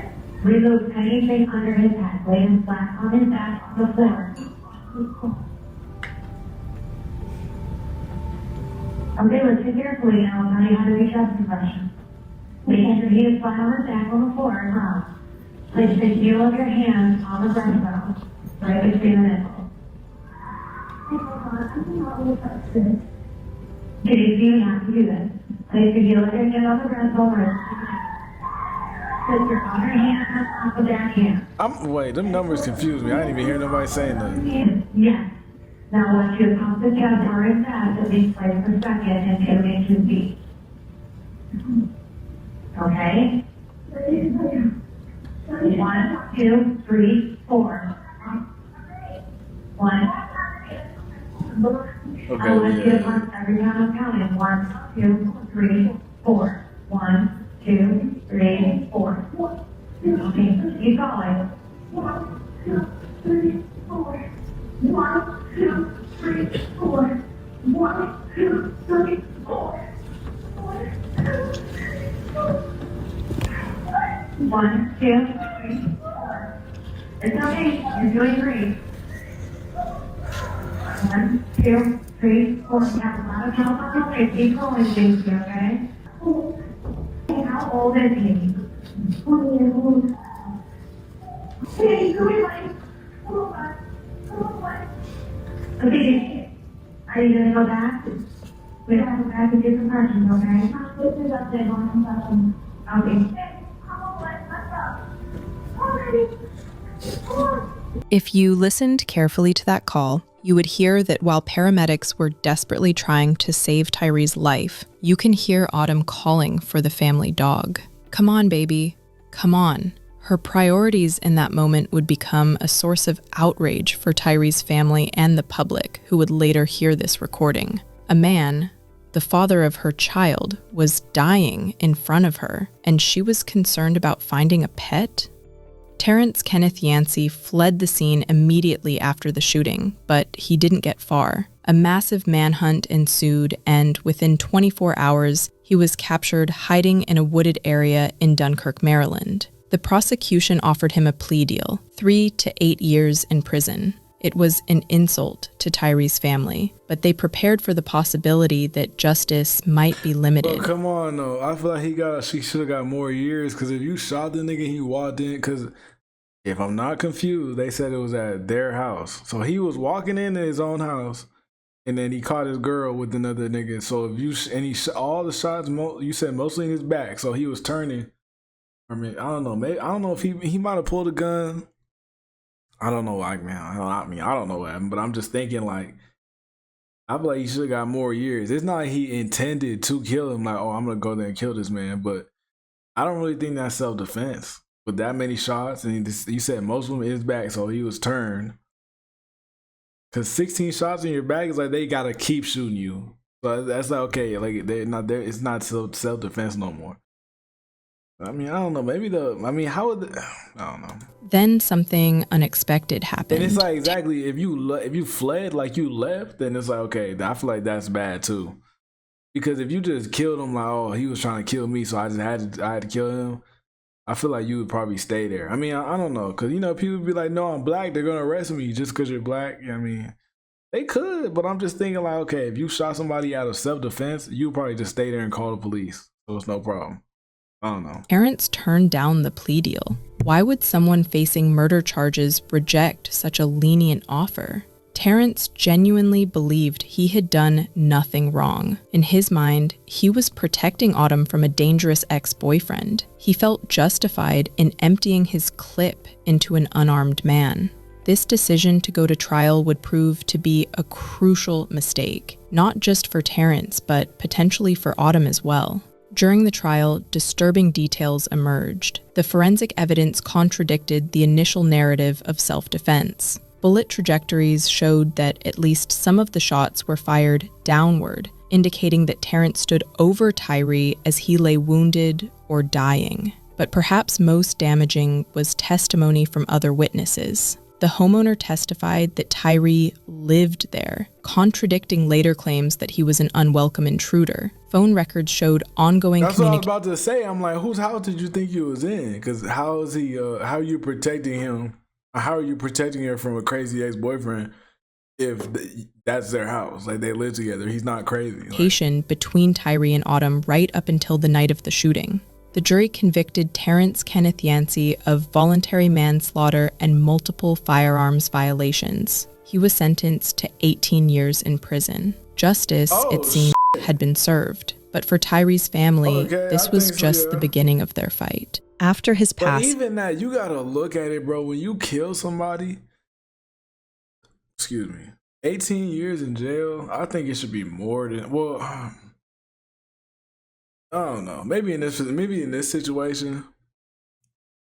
Remove anything under his head. Lay him flat on his back on the floor. Okay, listen carefully now. I'll tell you how to do chest compression. Make sure he is flat on his back on the floor and round. Place the heel of your hands on the breastbone, right between the nipples. Okay, so you have to do this. Place your heel of your hand on the breastbone, right. Put your other hand on top of that hand. Wait, them numbers confuse me. I didn't even hear nobody saying that. Yes. Now, once you pump the chest hard and fast, at least twice per second and 2 inches deep. Okay? 1, 2, 3, 4. 1. Okay, I want you to yeah. pump every time I'm counting. 1, 2, 3, 4. 1, 2, 3, 4. Okay, keep going. 1, 2, 3, 4. 1, 2, 3, 4. 1, 2, 3, 4. 1, 2, 3, 4. It's okay. You're doing great. 1, 2, 3, 4. You have a lot of help on the way. Keep going, Daisy, okay? How old is he? 20 years old. Hey, go away. Go away. Go away. Okay, are you gonna go back? We have to go back and do some questions, okay? This is up there on the button. Okay. If you listened carefully to that call, you would hear that while paramedics were desperately trying to save Tyree's life, you can hear Autumn calling for the family dog. Come on, baby. Come on. Her priorities in that moment would become a source of outrage for Tyree's family and the public who would later hear this recording. A man, the father of her child, was dying in front of her, and she was concerned about finding a pet? Terrence Kenneth Yancey fled the scene immediately after the shooting, but he didn't get far. A massive manhunt ensued, and within 24 hours, he was captured hiding in a wooded area in Dunkirk, Maryland. The prosecution offered him a plea deal, 3 to 8 years in prison. It was an insult to Tyree's family, but they prepared for the possibility that justice might be limited. But come on, though. I feel like she should have got more years, because if you shot the nigga, he walked in, because if I'm not confused, they said it was at their house. So he was walking into his own house, and then he caught his girl with another nigga. So if you, and he, all the shots, you said mostly in his back, so he was turning. I mean, I don't know. Maybe, I don't know if he might have pulled a gun. I don't know, like, man. I don't know what happened, but I'm just thinking, like, I feel like he should have got more years. It's not like he intended to kill him, like, oh, I'm gonna go there and kill this man. But I don't really think that's self-defense with that many shots. And you said most of them in his back, so he was turned. Because 16 shots in your back is like they gotta keep shooting you. So that's like, okay, like they're not there. It's not self-defense no more. I mean, I don't know. How would I don't know. Then something unexpected happened. And it's like, exactly, if you fled like you left, then it's like, okay, I feel like that's bad too. Because if you just killed him like, oh, he was trying to kill me, so I had to kill him, I feel like you would probably stay there. I mean, I don't know, because people be like, no, I'm black, they're gonna arrest me just because you're black. I mean, they could, but I'm just thinking like, okay, if you shot somebody out of self-defense, you would probably just stay there and call the police, so it's no problem. I don't know. Terrence turned down the plea deal. Why would someone facing murder charges reject such a lenient offer? Terrence genuinely believed he had done nothing wrong. In his mind, he was protecting Autumn from a dangerous ex-boyfriend. He felt justified in emptying his clip into an unarmed man. This decision to go to trial would prove to be a crucial mistake, not just for Terrence, but potentially for Autumn as well. During the trial, disturbing details emerged. The forensic evidence contradicted the initial narrative of self-defense. Bullet trajectories showed that at least some of the shots were fired downward, indicating that Terrence stood over Tyree as he lay wounded or dying. But perhaps most damaging was testimony from other witnesses. The homeowner testified that Tyree lived there, contradicting later claims that he was an unwelcome intruder. Phone records showed ongoing That's what I was about to say. I'm like, whose house did you think you was in? Because how are you protecting him? How are you protecting her from a crazy ex-boyfriend if that's their house? Like, they live together. He's not crazy. Communication between Tyree and Autumn right up until the night of the shooting. The jury convicted Terrence Kenneth Yancey of voluntary manslaughter and multiple firearms violations. He was sentenced to 18 years in prison. Justice, it seemed, had been served. But for Tyree's family, this was just the beginning of their fight. After his passing... But even that, you gotta look at it, bro. When you kill somebody, 18 years in jail, I think it should be more than... Well, I don't know. Maybe in this situation.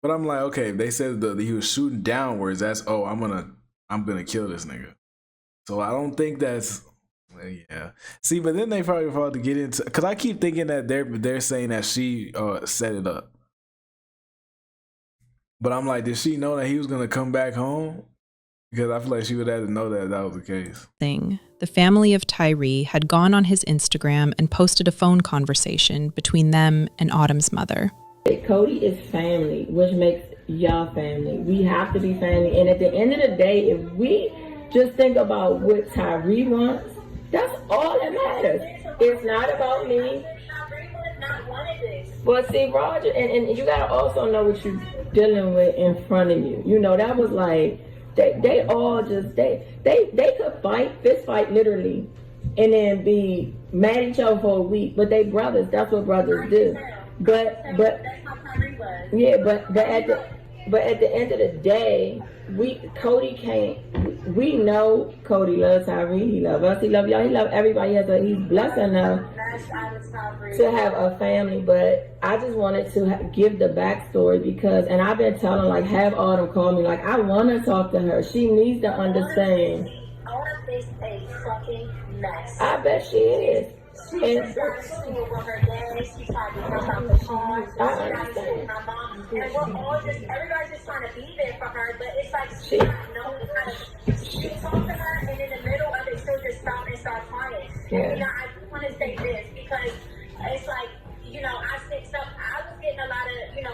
But I'm like, okay, they said that he was shooting downwards. That's, oh, I'm gonna kill this nigga. So I don't think that's... Yeah. See, but then they probably to get into, because I keep thinking that they're saying that she set it up. But I'm like, did she know that he was gonna come back home? Because I feel like she would have to know that was the case. The family of Tyree had gone on his Instagram and posted a phone conversation between them and Autumn's mother. Cody is family, which makes y'all family. We have to be family. And at the end of the day, if we just think about what Tyree wants, that's all that matters. It's not about me. But see, Roger, and you gotta also know what you're dealing with in front of you. You know, that was like, they all just, they could fight, fist fight literally, and then be mad at each other for a week, but they brothers. That's what brothers do. But at the end of the day, Cody can't. We know Cody loves Tyree. He loves us. He loves y'all. He loves everybody else. He's blessed enough to have a family. But I just wanted to give the backstory because, and I've been telling, like, have Autumn call me. Like, I want to talk to her. She needs to understand. Autumn is a fucking mess. I bet she is. And her dad, she's trying to come out the car. I understand. My mom, and we're all just, everybody's just trying to be there for her, but it's like she doesn't know how to talk to her, and in the middle of it, she'll just stop and start crying. Yeah. And I want to say this because it's like, I said stuff. I was getting a lot of,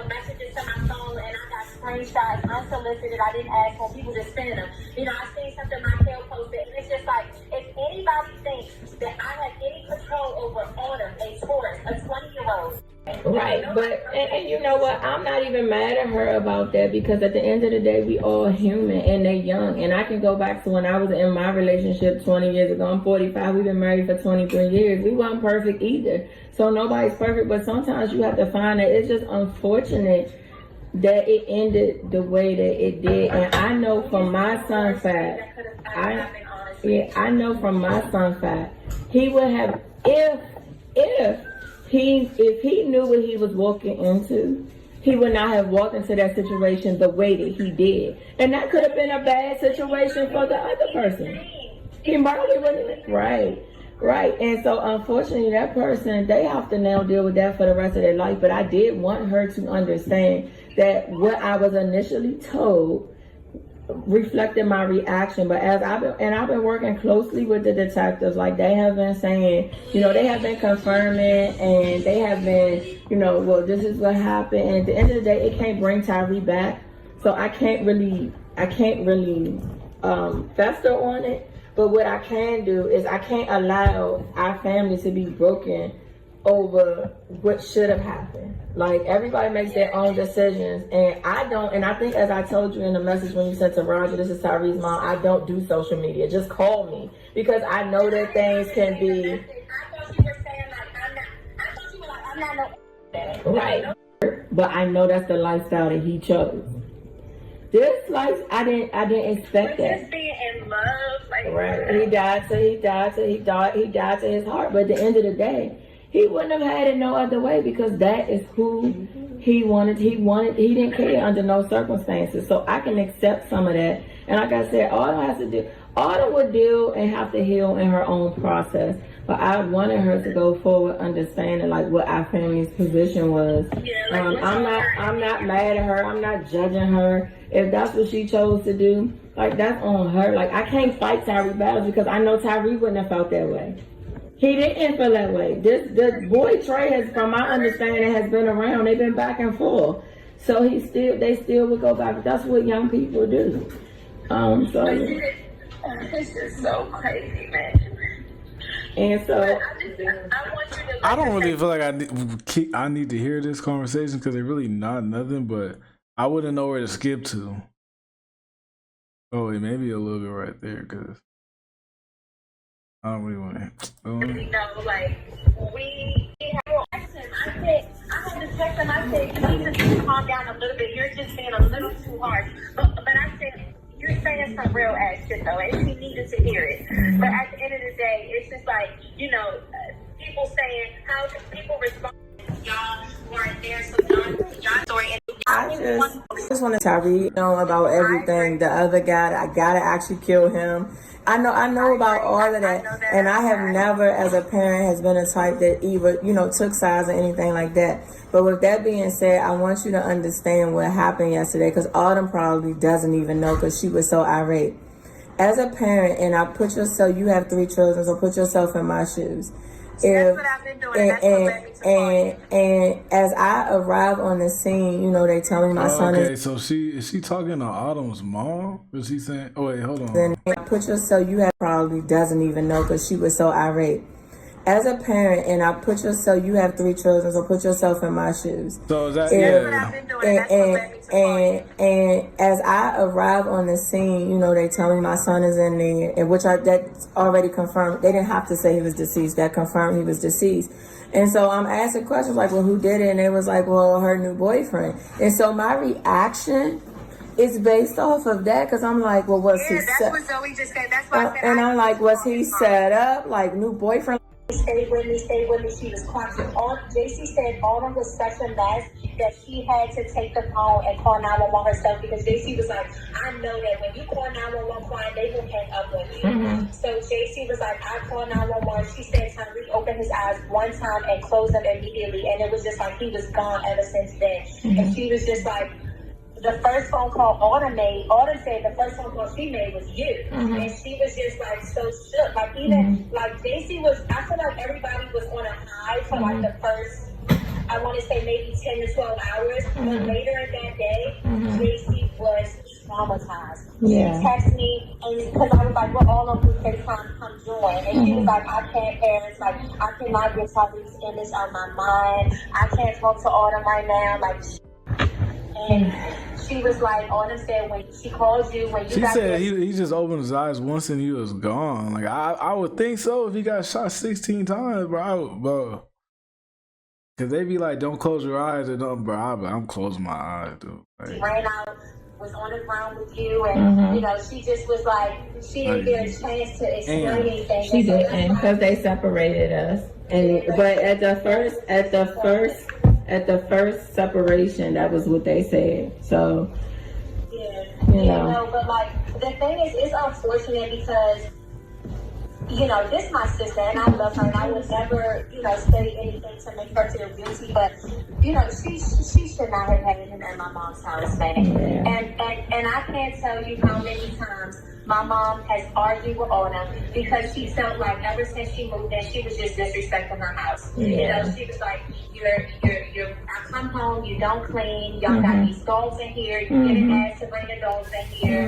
messages to my phone, and I got screenshots unsolicited. I didn't ask for people just sending them. I seen something Michael posted, and it's just like, if anybody thinks that I have any control over Autumn, a Taurus, a 20-year-old. Right, but and you know what? I'm not even mad at her about that because at the end of the day, we all human and they young. And I can go back to when I was in my relationship 20 years ago. I'm 45. We've been married for 23 years. We weren't perfect either. So nobody's perfect, but sometimes you have to find that it's just unfortunate that it ended the way that it did. And I know from my son's side, Yeah, I know from my son fact, he would have if he knew what he was walking into, he would not have walked into that situation the way that he did. And that could have been a bad situation for the other person. He probably wouldn't. Right. Right. And so unfortunately that person, they have to now deal with that for the rest of their life. But I did want her to understand that what I was initially told reflected my reaction. But as I've been working closely with the detectives, like they have been saying, they have been confirming, and they have been, well, this is what happened. And at the end of the day, it can't bring Tyree back, so I can't really fester on it. But what I can do is I can't allow our family to be broken over what should have happened. Like, everybody makes their own decisions, and I don't. And I think, as I told you in the message when you sent to Roger, this is Tyree's mom, I don't do social media. Just call me, because I know that things can be. I thought you were saying like I'm not no. Right. But I know that's the lifestyle that he chose. This life, I didn't expect that. Just being in love, like. Right. He died to his heart. But at the end of the day, he wouldn't have had it no other way, because that is who he wanted. He didn't care under no circumstances. So I can accept some of that. And like I said, Autumn would deal and have to heal in her own process. But I wanted her to go forward understanding like what our family's position was. I'm not mad at her. I'm not judging her. If that's what she chose to do, like, that's on her. Like, I can't fight Tyree battles, because I know Tyree wouldn't have felt that way. He didn't feel that way. The boy Trey has, from my understanding, has been around. They've been back and forth. So they still would go back. That's what young people do. It's just so crazy, man. And so I don't really feel like I need to hear this conversation, because it really not nothing, but I wouldn't know where to skip to. Oh, it may be a little bit right there, because I don't really want to. Like, we have action. I had to text him. I said, you need to calm down a little bit. You're just being a little too harsh. But I said, you're saying some real ass shit, though, and she needed to hear it. But at the end of the day, it's just like, people saying, how can people respond? Y'all weren't there, so y'all story. I just want to Tyree know about everything. The other guy, I gotta actually kill him. I know about all of that, and I have never, as a parent, has been a type that either, took sides or anything like that. But with that being said, I want you to understand what happened yesterday, because Autumn probably doesn't even know, because she was so irate. As a parent, and you have 3 children, so put yourself in my shoes. That's what I've been doing. And as I arrive on the scene, they tell me my son is. Okay, so is she talking to Autumn's mom? Is she saying? Oh wait, hold on. Then you have probably doesn't even know, because she was so irate. As a parent, and you have 3 children, so put yourself in my shoes. So is that And as I arrive on the scene, they tell me my son is in there, and that's already confirmed. They didn't have to say he was deceased. That confirmed he was deceased. And so I'm asking questions like, well, who did it? And they was like, well, her new boyfriend. And so my reaction is based off of that, because I'm like, well, was he set? That's what Zoe just said. That's why I said. And I'm like, was he set up? Like, new boyfriend? Stay with me. She was crying. JC said Autumn was such a mess that she had to take the phone and call 911 herself, because JC was like, I know that when you call 911 crying, they will hang up on you. Mm-hmm. So JC was like, I called 911. She said Tyree opened his eyes one time and closed them immediately, and it was just like he was gone ever since then. Mm-hmm. And she was just like, the first phone call Autumn said the first phone call she made was you. Mm-hmm. And she was just like so shook. Like, even like JC was, I feel like everybody was on a high for like the first, I want to say maybe 10 to 12 hours. But later in that day, JC was traumatized. Yeah. She texted me, and because I was like, we're all on Blue FaceTime, come join. And she was like, I can't, parents, like, I cannot get Tyree's image out of my mind. I can't talk to Autumn right now. Like, and she was like, Autumn said when she calls you, when you she said he just opened his eyes once and he was gone. Like, I would think so if he got shot 16 times, bro. Cause they be like, don't close your eyes or nothing, bro. I'm closing my eyes, dude. Like, ran out was on the ground with you, and you know, she just was like, she didn't get a chance to explain anything. She didn't, because they separated us. And but at the first separation, that was what they said. So you know. But like the thing is, it's unfortunate because, you know, this is my sister and I love her and I would never, you know, say anything to make her feel guilty, but you know, she should not have had him at my mom's house, man. And I can't tell you how many times my mom has argued with Ona because she felt like ever since she moved in, she was just disrespecting her house. You know, she was like, I come home, you don't clean, y'all got these dogs in here, you didn't ask to bring the dogs in here.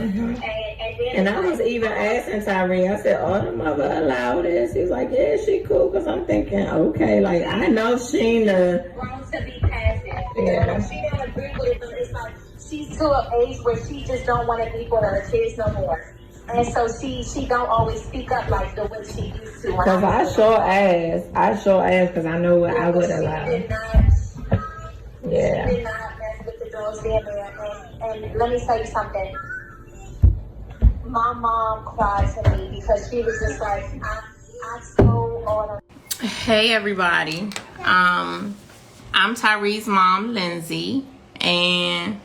And I was even asking Tyree, I said, oh, the mother allowed this? He's like, yeah, she cool, because I'm thinking, okay, like, I know Sheena grown to be past it. You know, she don't agree with it, but it's like, she's to an age where she just don't want to be with her kids no more. And so she don't always speak up like the way she used to. Because I sure asked, because I know what I would allow. She did not mess with the dogs there. And let me tell you something. My mom cried to me because she was just like, I told all of. Hey everybody, I'm Tyree's mom, Lindsay, and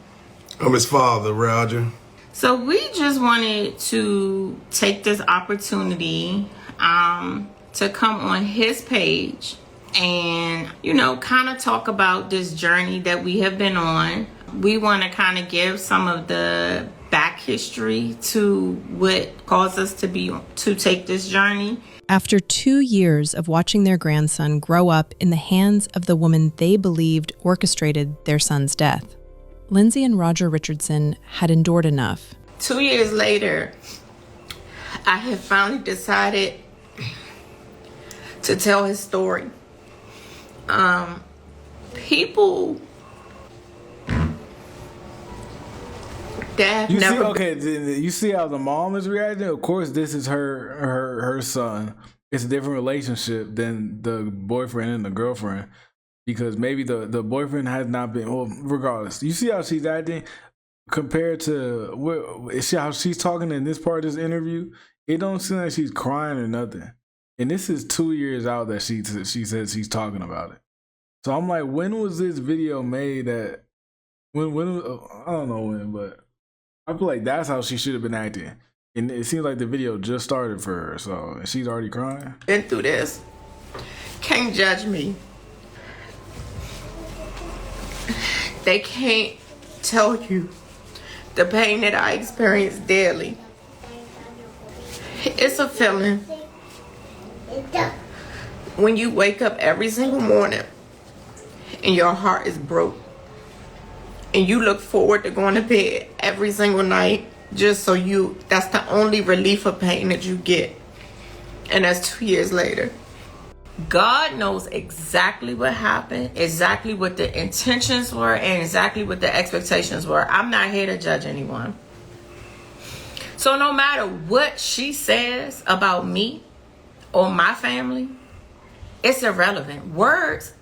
I'm his father, Roger. so we just wanted to take this opportunity to come on his page and, you know, kind of talk about this journey that we have been on. We want to kind of give some of the back history to what caused us to take this journey. After 2 years of watching their grandson grow up in the hands of the woman they believed orchestrated their son's death, Lindsay and Roger Richardson had endured enough. 2 years later, I had finally decided to tell his story. People that have you see how the mom is reacting? Of course, this is her son. It's a different relationship than the boyfriend and the girlfriend. Because maybe the boyfriend has not been, well, regardless. You see how she's acting compared to how she's talking in this part of this interview? It don't seem like she's crying or nothing. And this is 2 years out that she says she's talking about it. So I'm like, when was this video made? I don't know when, but I feel like that's how she should have been acting. And it seems like the video just started for her, so she's already crying. been through this. Can't judge me. They can't tell you the pain that I experience daily. It's a feeling when you wake up every single morning and your heart is broke and you look forward to going to bed every single night just so that's the only relief of pain that you get. And that's 2 years later. God knows exactly what happened, exactly what the intentions were, and exactly what the expectations were. I'm not here to judge anyone. So no matter what she says about me or my family, it's irrelevant. Words,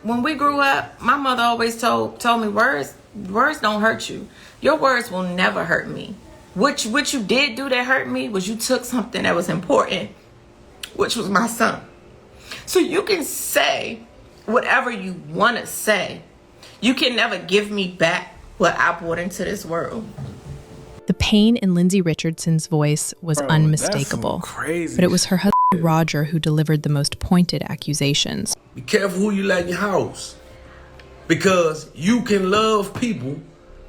when we grew up, my mother always told me words don't hurt you. Your words will never hurt me. What you did do that hurt me was you took something that was important, which was my son. So you can say whatever you want to say. You can never give me back what I brought into this world. The pain in Lindsay Richardson's voice was unmistakable. Crazy. But it was her husband, Roger, who delivered the most pointed accusations. Be careful who you let in your house. Because you can love people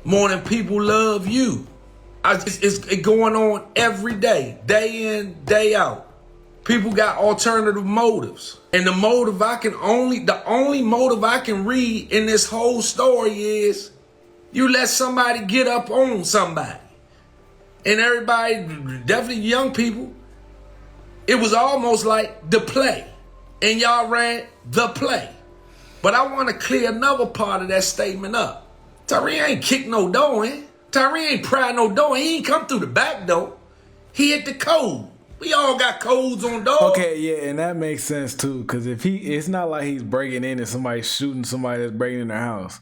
more than people love you. It's going on every day in, day out. People got alternative motives. And the only motive I can read in this whole story is you let somebody get up on somebody. And everybody, definitely young people, it was almost like the play. And y'all ran the play. But I want to clear another part of that statement up. Tyree ain't kicked no door in. Tyree ain't pried no door. He ain't come through the back door. He hit the code. We all got codes on doors. Okay, yeah, and that makes sense too. Because it's not like he's breaking in and somebody's shooting somebody that's breaking in their house.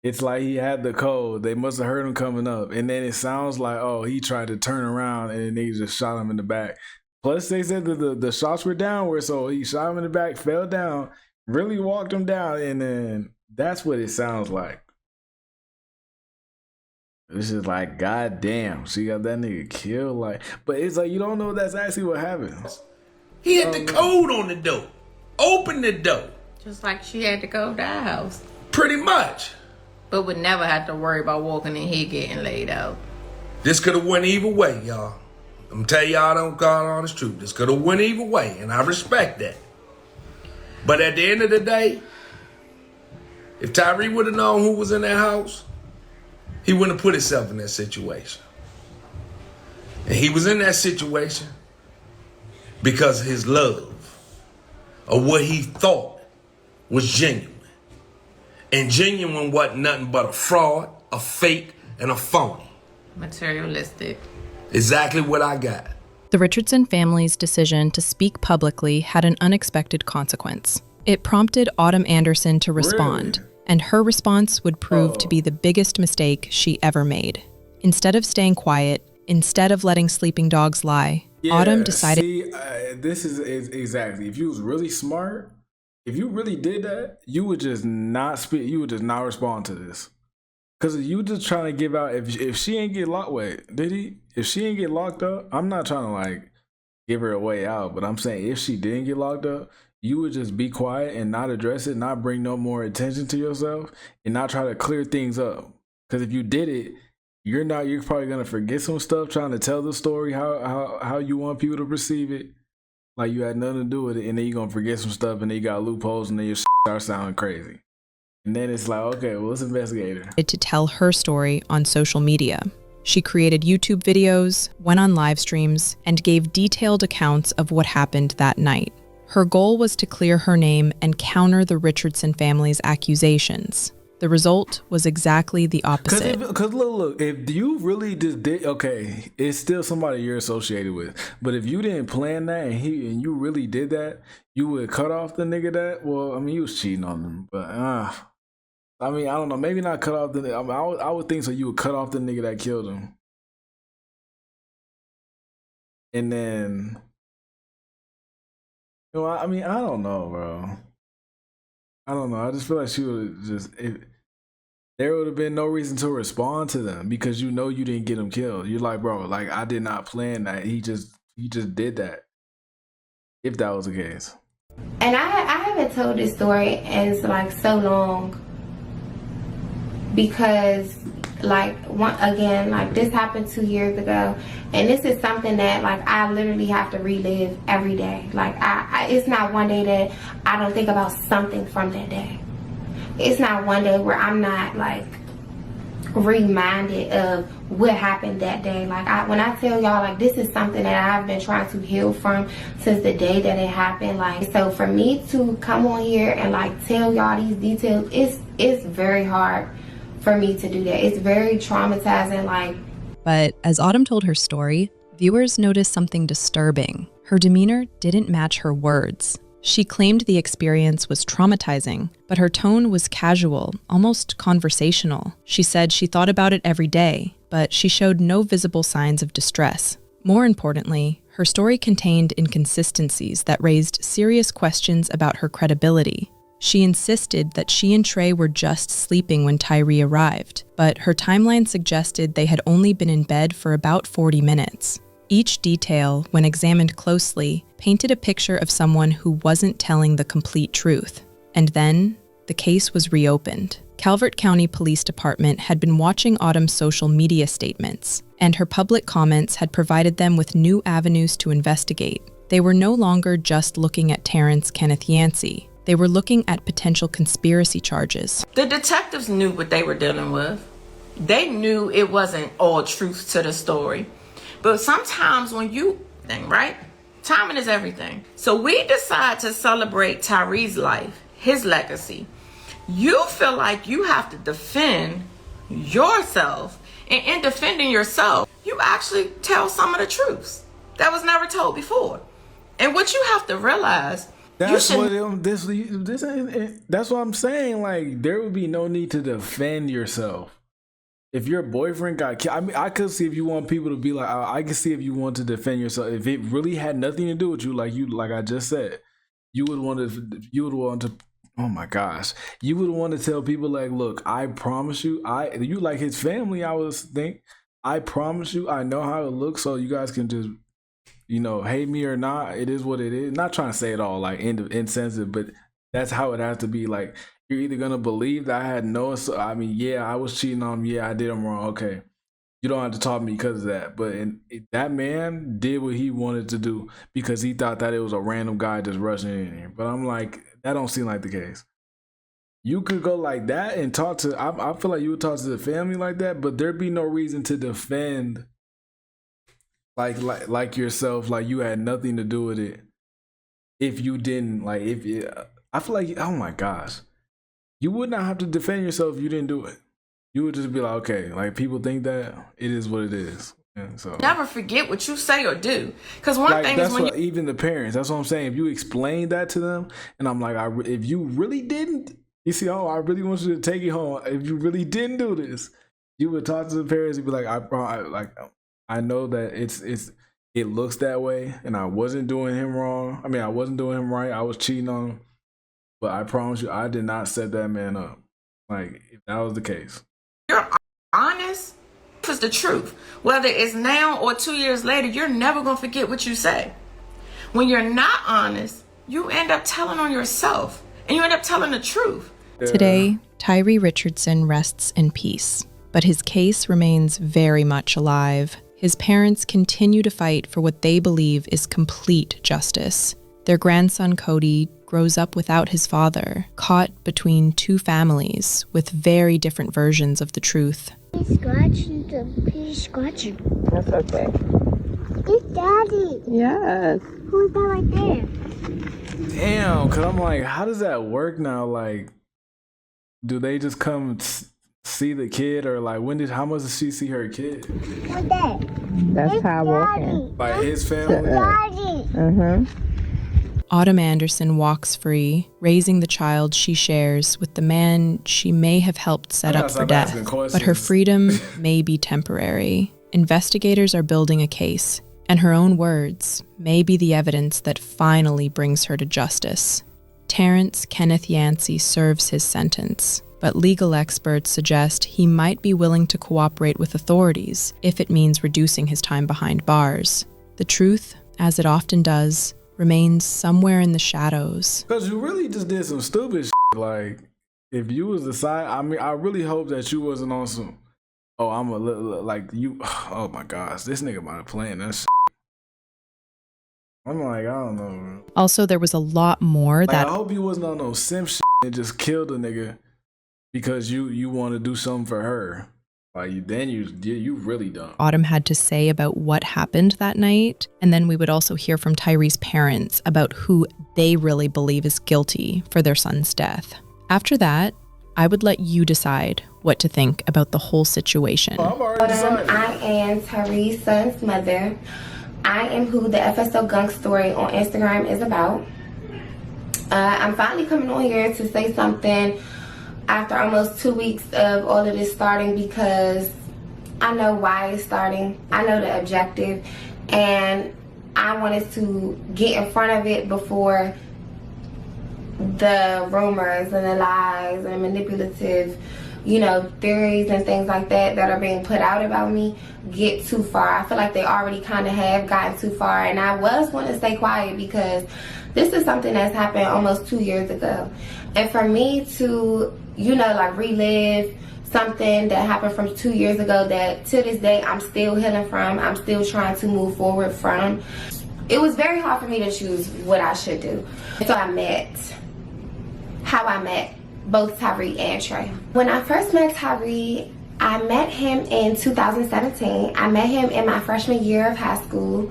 It's like he had the code. They must have heard him coming up. And then it sounds like, oh, he tried to turn around and then they just shot him in the back. Plus, they said that the shots were downward, so he shot him in the back, fell down, really walked him down, and then that's what it sounds like. It's just like, God damn, she got that nigga killed. Like, but it's like you don't know that's actually what happens. He had the code on the door. Open the door. Just like she had to go to the house. Pretty much. But would never have to worry about walking in here getting laid out. This could have went either way, y'all. I'm telling y'all, don't God honest truth. This could have went either way, and I respect that. But at the end of the day, if Tyree would have known who was in that house, he wouldn't have put himself in that situation. And he was in that situation because of his love, of what he thought was genuine. And genuine wasn't nothing but a fraud, a fake, and a phony. Materialistic. Exactly what I got. The Richardson family's decision to speak publicly had an unexpected consequence. It prompted Autumn Anderson to respond, and her response would prove to be the biggest mistake she ever made. Instead of staying quiet, instead of letting sleeping dogs lie, Autumn decided... See, this is exactly, if you was really smart, if you really did that, you would just not speak, you would just not respond to this. Because you just trying to give out, if she ain't get locked, wait, did he? If she ain't get locked up, I'm not trying to like give her a way out, but I'm saying if she didn't get locked up, you would just be quiet and not address it, not bring no more attention to yourself, and not try to clear things up. Because if you did it, you're probably gonna forget some stuff trying to tell the story how you want people to perceive it. Like you had nothing to do with it, and then you're gonna forget some stuff, and then you got loopholes, and then your start sounding crazy. And then it's like, okay, well, let's investigate her. To tell her story on social media. She created YouTube videos, went on live streams, and gave detailed accounts of what happened that night. Her goal was to clear her name and counter the Richardson family's accusations. The result was exactly the opposite. Because look, if you really just did, okay, it's still somebody you're associated with. But if you didn't plan that and you really did that, you would cut off the nigga that, well, I mean, you was cheating on them. But, I mean, I don't know, maybe not cut off the, I would think so you would cut off the nigga that killed him. And then, you know, I mean, I don't know, bro. I don't know. I just feel like she would just, there would have been no reason to respond to them because you know you didn't get him killed. You're like, bro, like I did not plan that. He just did that. If that was the case. And I haven't told this story in like so long because like like this happened 2 years ago, and this is something that like I literally have to relive every day. Like it's not one day that I don't think about something from that day. It's not one day where I'm not like reminded of what happened that day. Like when I tell y'all, like this is something that I've been trying to heal from since the day that it happened. Like, so for me to come on here and like tell y'all these details, it's very hard for me to do that. It's very traumatizing. Like, but as Autumn told her story, viewers noticed something disturbing. Her demeanor didn't match her words. She claimed the experience was traumatizing, but her tone was casual, almost conversational. She said she thought about it every day, but she showed no visible signs of distress. More importantly, her story contained inconsistencies that raised serious questions about her credibility. She insisted that she and Trey were just sleeping when Tyree arrived, but her timeline suggested they had only been in bed for about 40 minutes. Each detail, when examined closely, painted a picture of someone who wasn't telling the complete truth. And then, the case was reopened. Calvert County Police Department had been watching Autumn's social media statements, and her public comments had provided them with new avenues to investigate. They were no longer just looking at Terrence Kenneth Yancey. They were looking at potential conspiracy charges. The detectives knew what they were dealing with. They knew it wasn't all truth to the story. But sometimes when you think, right? Timing is everything. So we decide to celebrate Tyree's life, his legacy. You feel like you have to defend yourself. And in defending yourself, you actually tell some of the truths that was never told before. And what you have to realize, That's what that's what I'm saying. Like, there would be no need to defend yourself. If your boyfriend got killed, I mean, I could see if you want people to be like, I can see if you want to defend yourself. If it really had nothing to do with you, like I just said, you would want to. Oh my gosh, you would want to tell people like, look, I promise you, you like his family. I promise you, I know how it looks, so you guys can just, hate me or not. It is what it is. Not trying to say it all like insensitive, but that's how it has to be. Like, you're either gonna believe that I had I was cheating on him. Yeah, I did him wrong. Okay, you don't have to talk to me because of that. But that man did what he wanted to do because he thought that it was a random guy just rushing in here. But I'm like, that don't seem like the case. You could go like that and talk to. I feel like you would talk to the family like that, but there'd be no reason to defend like yourself, like you had nothing to do with it. If you didn't, like, I feel like, oh my gosh, you would not have to defend yourself if you didn't do it. You would just be like, okay, like, people think that it is what it is. And so never forget what you say or do, because one thing that's is when even the parents. That's what I'm saying. If you explain that to them, and I'm like, if you really didn't, you see, I really want you to take it home. If you really didn't do this, you would talk to the parents and be like, I know that it looks that way, and I wasn't doing him wrong. I mean, I wasn't doing him right. I was cheating on him, but I promise you, I did not set that man up. Like, if that was the case, you're honest, is the truth. Whether it's now or 2 years later, you're never gonna forget what you say. When you're not honest, you end up telling on yourself, and you end up telling the truth. Today, Tyree Richardson rests in peace, but his case remains very much alive. His parents continue to fight for what they believe is complete justice. Their grandson, Cody, grows up without his father, caught between two families with very different versions of the truth. He's scratching. That's okay. It's Daddy. Yes. Who's that right there? damn. Cause I'm like, how does that work now? Like, do they just come see the kid, or like, how much does she see her kid? What's that? That's it's how I walk in. Like his family? Daddy. Autumn Anderson walks free, raising the child she shares with the man she may have helped set up for death. But her freedom may be temporary. Investigators are building a case, and her own words may be the evidence that finally brings her to justice. Terrence Kenneth Yancey serves his sentence, but legal experts suggest he might be willing to cooperate with authorities if it means reducing his time behind bars. The truth, as it often does, remains somewhere in the shadows. Because you really just did some stupid shit. Like, if you was the side, I mean, I really hope that you wasn't on some, oh, I'm a little, like, you, oh my gosh, this nigga might have planned that shit. I'm like, I don't know, bro. Also, there was a lot more like, that... I hope you wasn't on no simp shit and just killed a nigga because you want to do something for her. Like, then you really don't. Autumn had to say about what happened that night, and then we would also hear from Tyree's parents about who they really believe is guilty for their son's death. After that, I would let you decide what to think about the whole situation. I am Tyree's son's mother. I am who the FSO Gunk story on Instagram is about. I'm finally coming on here to say something after almost 2 weeks of all of this starting, because I know why it's starting. I know the objective, and I wanted to get in front of it before the rumors and the lies and manipulative, theories and things like that are being put out about me get too far. I feel like they already kind of have gotten too far, and I was going to stay quiet because this is something that's happened almost 2 years ago. And for me to, relive something that happened from 2 years ago that to this day I'm still healing from, I'm still trying to move forward from, it was very hard for me to choose what I should do. So I met both Tyree and Trey. When I first met Tyree, I met him in 2017. I met him in my freshman year of high school.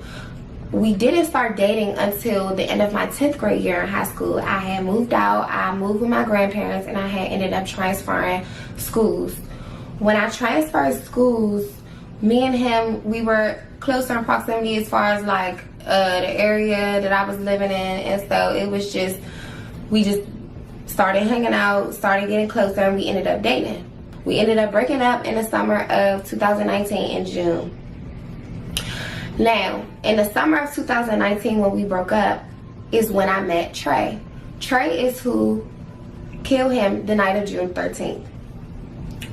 We didn't start dating until the end of my 10th grade year in high school. I had moved out, I moved with my grandparents, and I had ended up transferring schools. When I transferred schools, me and him, we were closer in proximity as far as like the area that I was living in, and so it was just, we just started hanging out, started getting closer, and we ended up dating. We ended up breaking up in the summer of 2019 in June. Now, in the summer of 2019 when we broke up is when I met Trey. Trey is who killed him the night of June 13th.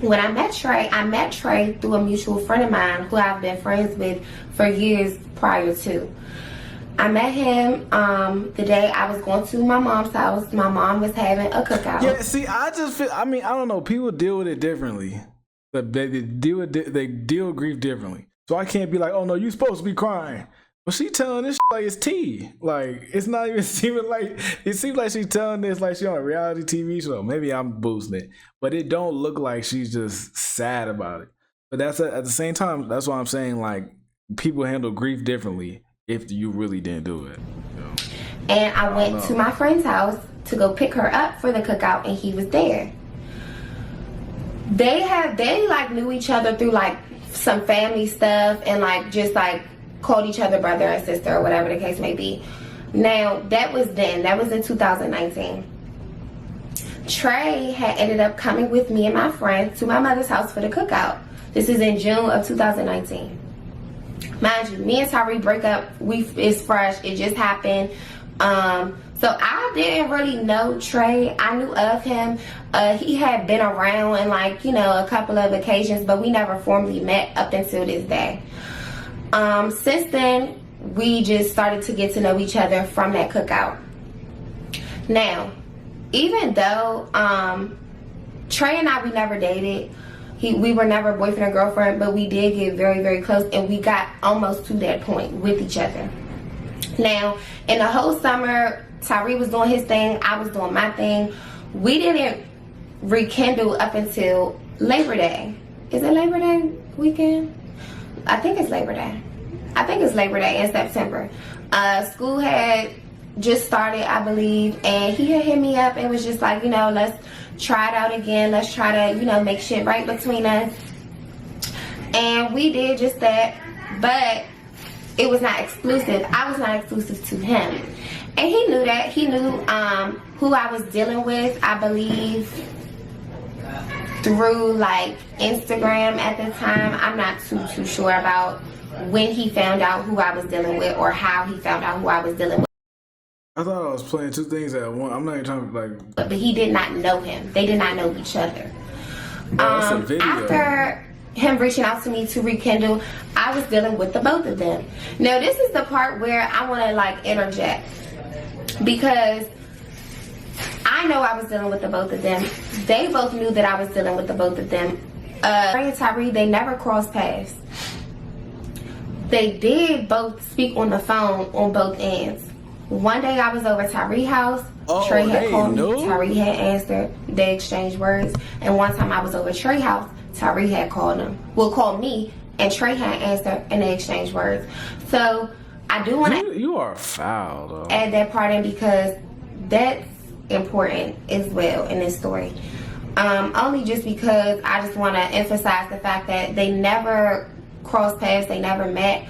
When I met Trey through a mutual friend of mine who I've been friends with for years prior to. I met him the day I was going to my mom's house. My mom was having a cookout. Yeah, see, I just feel, I mean, I don't know. People deal with it differently. They deal with grief differently. So I can't be like, oh no, you supposed to be crying. But she telling this like it's tea. Like, it's not even seeming like, it seems like she's telling this like she on a reality TV show. Maybe I'm boosting it. But it don't look like she's just sad about it. But that's at the same time, that's why I'm saying, like, people handle grief differently if you really didn't do it. You know? And I went to my friend's house to go pick her up for the cookout, and he was there. They like knew each other through like some family stuff, and like just like called each other brother and sister or whatever the case may be. Now, that was in 2019. Trey had ended up coming with me and my friend to my mother's house for the cookout. This is in June of 2019. Mind you, me and Tyree break up, it's fresh, it just happened. So I didn't really know Trey. I knew of him. He had been around in like, you know, a couple of occasions, but we never formally met up until this day. Since then, we just started to get to know each other from that cookout. Now, even though Trey and I, we never dated. We were never boyfriend and girlfriend, but we did get very, very close, and we got almost to that point with each other. Now, in the whole summer, Tyree was doing his thing, I was doing my thing. We didn't rekindle up until Labor Day. Is it Labor Day weekend? I think it's Labor Day. I think it's Labor Day in September. School had just started, I believe, and he had hit me up and was just like, you know, let's try it out again. Let's try to, you know, make shit right between us. And we did just that, but it was not exclusive. I was not exclusive to him. And he knew that. He knew who I was dealing with, I believe, through like Instagram at the time. I'm not too sure about when he found out who I was dealing with or how he found out who I was dealing with. I thought I was playing two things at once. I'm not even trying to like. But he did not know him. They did not know each other. After him reaching out to me to rekindle, I was dealing with the both of them. Now this is the part where I want to like interject, because I know I was dealing with the both of them. They both knew that I was dealing with the both of them. Trey and Tyree, they never crossed paths. They did both speak on the phone on both ends. One day I was over Tyree's house. Trey had called me. Tyree had answered. They exchanged words. And one time I was over Trey's house. Tyree had called me, and Trey had answered, and they exchanged words. So I do want to. You are foul, though. Add that part in because that's important as well in this story. Only just because I just want to emphasize the fact that they never crossed paths, they never met,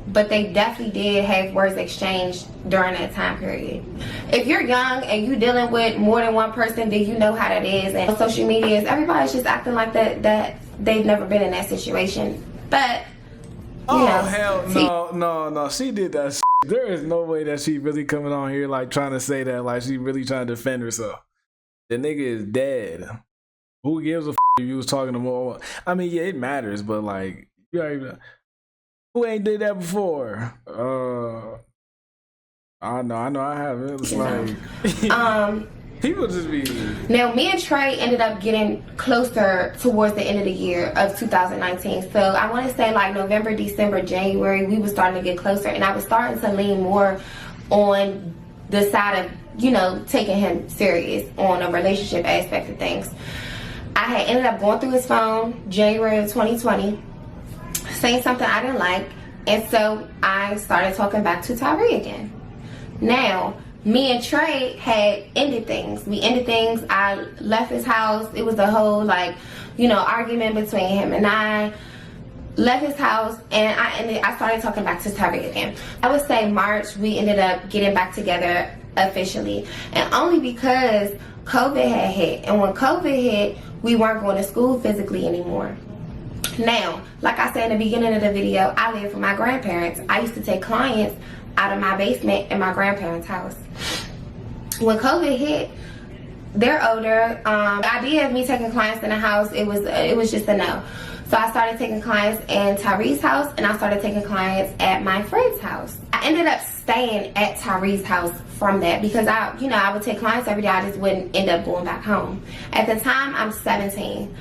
but they definitely did have words exchanged during that time period. If you're young and you're dealing with more than one person, then you know how that is. And on social media, everybody's just acting like that they've never been in that situation. But you know, hell no, she did that shit. There is no way that she really coming on here like trying to say that, like she really trying to defend herself. The nigga is dead. Who gives a if you was talking to more? I mean, yeah, it matters, but like, you already, who ain't did that before? I know I haven't. It's like people just be. Now, me and Trey ended up getting closer towards the end of the year of 2019. So I want to say like November, December, January, we were starting to get closer, and I was starting to lean more on the side of, you know, taking him serious on a relationship aspect of things. I had ended up going through his phone January of 2020, saying something I didn't like, and so I started talking back to Tyree again. Now, me and Trey had ended things. We ended things. I left his house. It was a whole, like, you know, argument between him and I. left his house, and I started talking back to Tyree again. I would say March, we ended up getting back together officially, and only because COVID had hit. And when COVID hit, we weren't going to school physically anymore. Now, like I said in the beginning of the video, I live with my grandparents. I used to take clients out of my basement in my grandparents' house. When COVID hit, they're older. The idea of me taking clients in the house, it was just a no. So I started taking clients in Tyree's house, and I started taking clients at my friend's house. I ended up staying at Tyree's house from that because I would take clients every day. I just wouldn't end up going back home. At the time, I'm 17.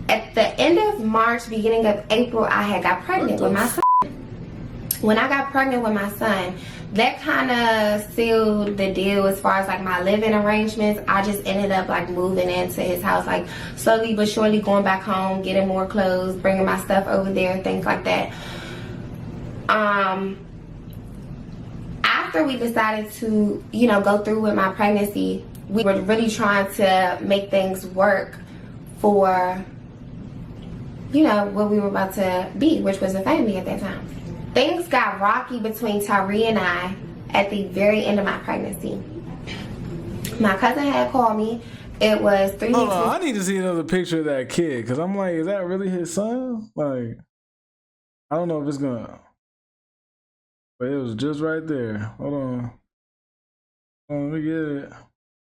At the end of March, beginning of April, I had got pregnant with my son. When I got pregnant with my son, that kind of sealed the deal as far as like my living arrangements. I just ended up like moving into his house, like slowly but surely going back home, getting more clothes, bringing my stuff over there, things like that. After we decided to, go through with my pregnancy, we were really trying to make things work for, what we were about to be, which was a family at that time. Things got rocky between Tyree and I at the very end of my pregnancy. My cousin had called me. It was 3 weeks. Hold on, I need to see another picture of that kid, because I'm like, is that really his son? Like, I don't know if it's gonna, but it was just right there. Hold on. Oh, let me get it.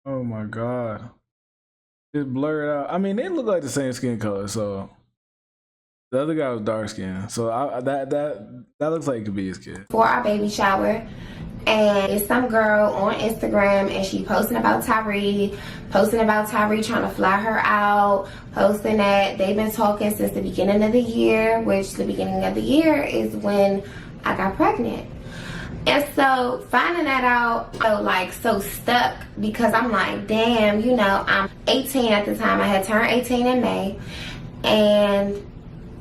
Oh my God. It's blurred out. I mean, they look like the same skin color, so. The other guy was dark skinned, so that looks like it could be his kid. For our baby shower, and it's some girl on Instagram, and she posting about Tyree trying to fly her out, posting that they've been talking since the beginning of the year, which the beginning of the year is when I got pregnant. And so finding that out, I was like so stuck because I'm like, damn, I'm 18 at the time. I had turned 18 in May, and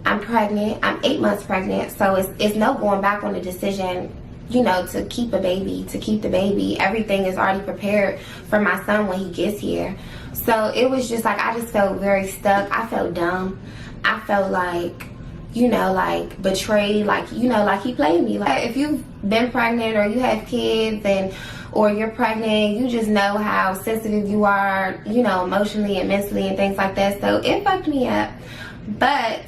I'm pregnant. I'm 8 months pregnant, so it's no going back on the decision, to keep the baby. Everything is already prepared for my son when he gets here. So it was just like, I just felt very stuck. I felt dumb. I felt like, like betrayed, like, like he played me. Like, if you've been pregnant or you have kids or you're pregnant, you just know how sensitive you are, emotionally and mentally and things like that. So it fucked me up. But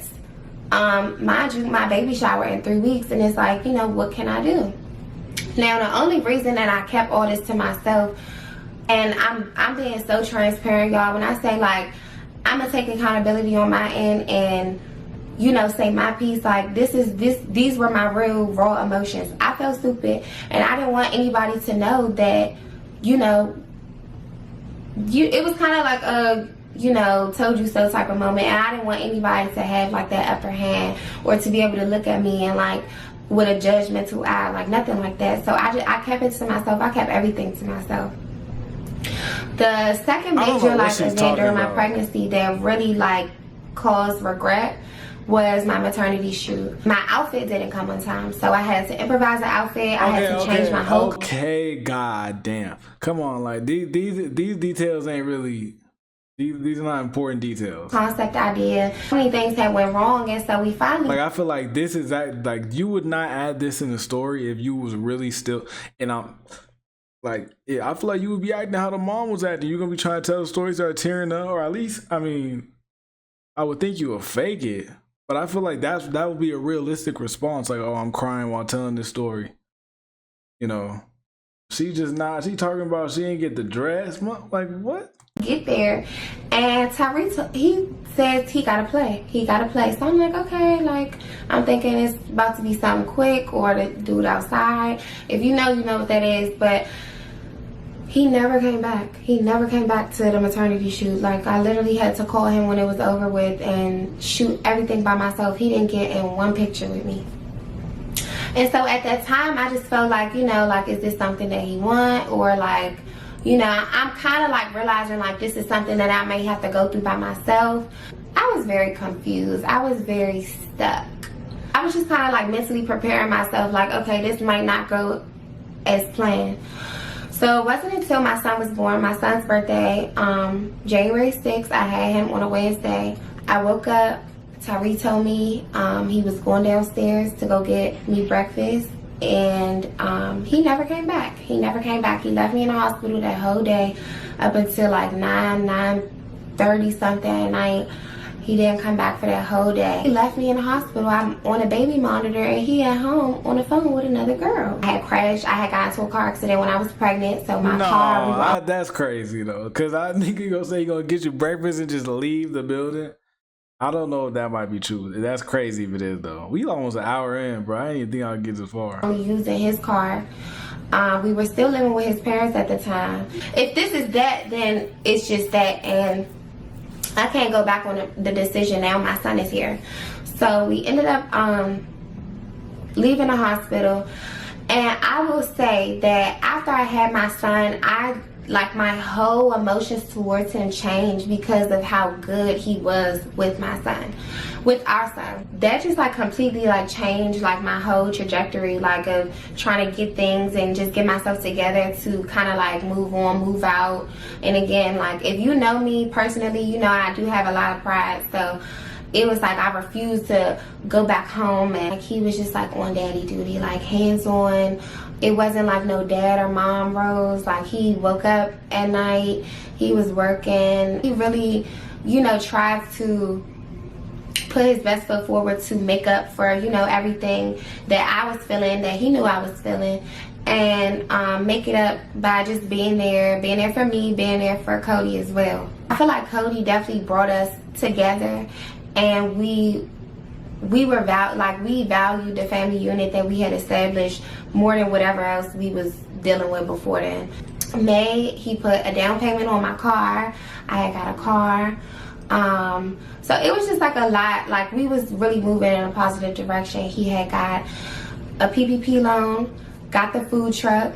mind you, my baby shower in 3 weeks, and it's like, what can I do? Now, the only reason that I kept all this to myself, and I'm being so transparent, y'all, when I say like I'm gonna take accountability on my end and say my piece, like these were my real raw emotions. I felt stupid, and I didn't want anybody to know that, it was kind of like a told you so type of moment, and I didn't want anybody to have like that upper hand or to be able to look at me and like with a judgmental eye, like nothing like that. So I kept it to myself. I kept everything to myself. The second major life event during my pregnancy that really like caused regret was my maternity shoot. My outfit didn't come on time, so I had to improvise the outfit. I had to change my whole. Okay, goddamn, come on, like these details ain't really. These are not important details. Concept idea. So many things that went wrong, and so we finally. Like, I feel like this is that. Like, you would not add this in the story if you was really still. And I'm like, I feel like you would be acting how the mom was acting. You're gonna be trying to tell the stories that are tearing up, or at least, I mean, I would think you would fake it. But I feel like that would be a realistic response. Like, oh, I'm crying while telling this story. She just not. She talking about she ain't get the dress. Like, what? Get there, and Tyree he says he gotta play. So I'm like, okay, like I'm thinking it's about to be something quick or to do it outside. If you know what that is. But he never came back. He never came back to the maternity shoot. Like, I literally had to call him when it was over with and shoot everything by myself. He didn't get in one picture with me. And so at that time, I just felt like, like, is this something that he want, or like, I'm kind of like realizing like this is something that I may have to go through by myself. I was very confused. I was very stuck. I was just kind of like mentally preparing myself like, okay, this might not go as planned. So it wasn't until my son was born, my son's birthday, January 6th, I had him on a Wednesday. I woke up Tyree told me he was going downstairs to go get me breakfast, and he never came back. He never came back. He left me in the hospital that whole day up until like 9:30 something at night. He didn't come back for that whole day. He left me in the hospital. I'm on a baby monitor, and he at home on the phone with another girl. I had crashed. I had gotten into a car accident when I was pregnant, so my car... That's crazy, though. Because I think you're going to say you're going to get you breakfast and just leave the building. I don't know if that might be true. That's crazy if it is, though. We almost an hour in, bro. I didn't even think I would get this far. I'm using his car. We were still living with his parents at the time. If this is that, then it's just that, and I can't go back on the decision now. My son is here. So we ended up leaving the hospital, and I will say that after I had my son, my whole emotions towards him changed because of how good he was with my son, with our son. That just like completely like changed like my whole trajectory, like of trying to get things and just get myself together to kind of like move on, move out. And again, like if you know me personally, you know I do have a lot of pride, so it was like I refused to go back home, and like, he was just like on daddy duty, like hands on. It wasn't like no dad or mom roles. Like he woke up at night, he was working. He really, you know, tried to put his best foot forward to make up for, you know, everything that I was feeling, that he knew I was feeling, and make it up by just being there for me, being there for Cody as well. I feel like Cody definitely brought us together, and we valued the family unit that we had established more than whatever else we was dealing with before then. May, he put a down payment on my car. I had got a car. So it was just like a lot. Like we was really moving in a positive direction. He had got a PPP loan, got the food truck.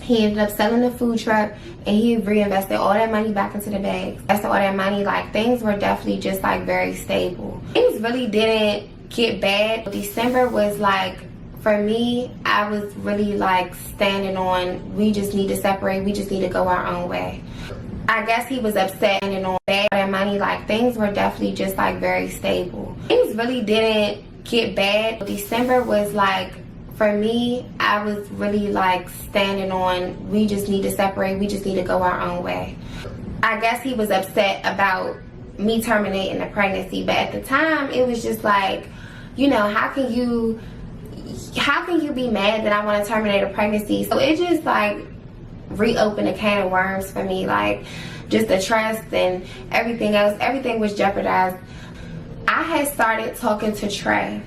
He ended up selling the food truck, and he reinvested all that money back into the bags. That's all that money. Like things were definitely just like very stable. Things really didn't get bad. December was like, for me, I was really like standing on, we just need to separate, we just need to go our own way. I guess he was upset and on bad money. Like things were definitely just like very stable. Things really didn't get bad. December was like, for me, I was really like standing on, we just need to separate, we just need to go our own way. I guess he was upset about me terminating the pregnancy, but at the time it was just like, you know, how can you be mad that I want to terminate a pregnancy? So it just like reopened a can of worms for me, like just the trust and everything else. Everything was jeopardized. I had started talking to Trey.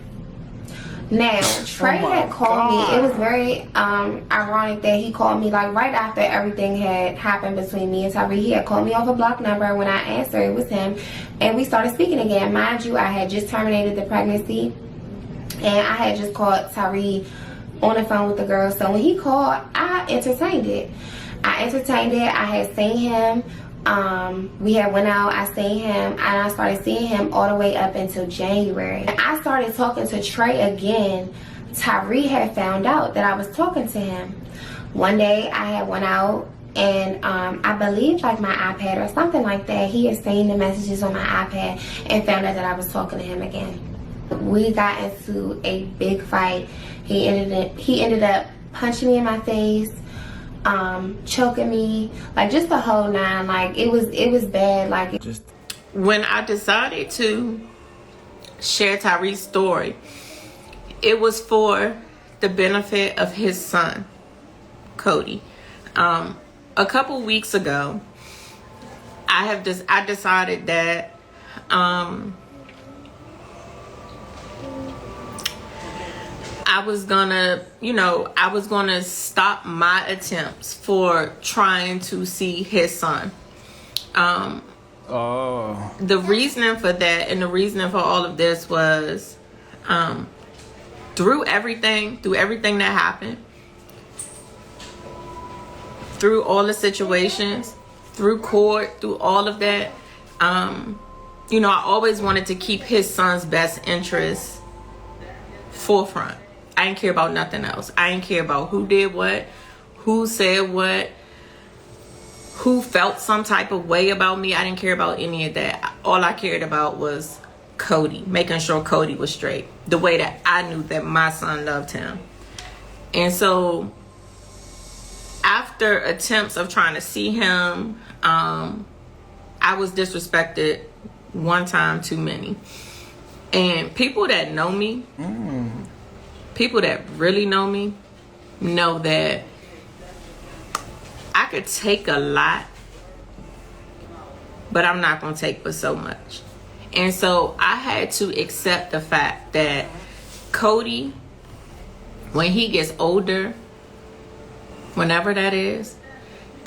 Now, Trey had called me. It was very ironic that he called me like right after everything had happened between me and Tyree. He had called me off a block number. When I answered, it was him, and we started speaking again. Mind you, I had just terminated the pregnancy, and I had just called Tyree on the phone with the girl. So when he called, I entertained it. I had seen him. We had went out, I seen him, and I started seeing him all the way up until January. And I started talking to Trey again. Tyree had found out that I was talking to him. One day I had went out, and I believe like my iPad or something like that, he had seen the messages on my iPad and found out that I was talking to him again. We got into a big fight. He ended up punching me in my face, choking me, like just the whole nine. Like it was bad. Like just when I decided to share Tyree's story, it was for the benefit of his son, Cody. A couple weeks ago, I decided that I was gonna stop my attempts for trying to see his son. The reasoning for that and the reasoning for all of this was through everything that happened, through all the situations, through court, through all of that, I always wanted to keep his son's best interests forefront. I didn't care about nothing else. I didn't care about who did what, who said what, who felt some type of way about me. I didn't care about any of that. All I cared about was Cody, making sure Cody was straight, the way that I knew that my son loved him. And so after attempts of trying to see him, I was disrespected one time too many. And people that know me, people that really know me, know that I could take a lot, but I'm not going to take but so much. And so I had to accept the fact that Cody, when he gets older, whenever that is,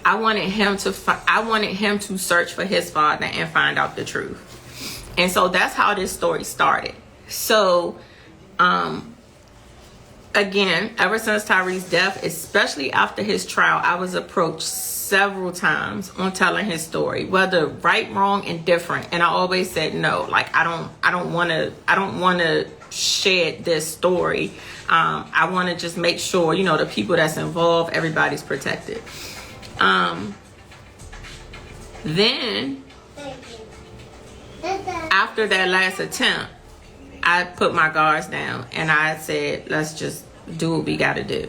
I wanted him to search for his father and find out the truth. And so that's how this story started. So, again, ever since Tyrese's death, especially after his trial, I was approached several times on telling his story, whether right, wrong, indifferent. And I always said no. Like, I don't want to shed this story. I want to just make sure, you know, the people that's involved, everybody's protected. Then after that last attempt, I put my guards down and I said, let's just do what we gotta do.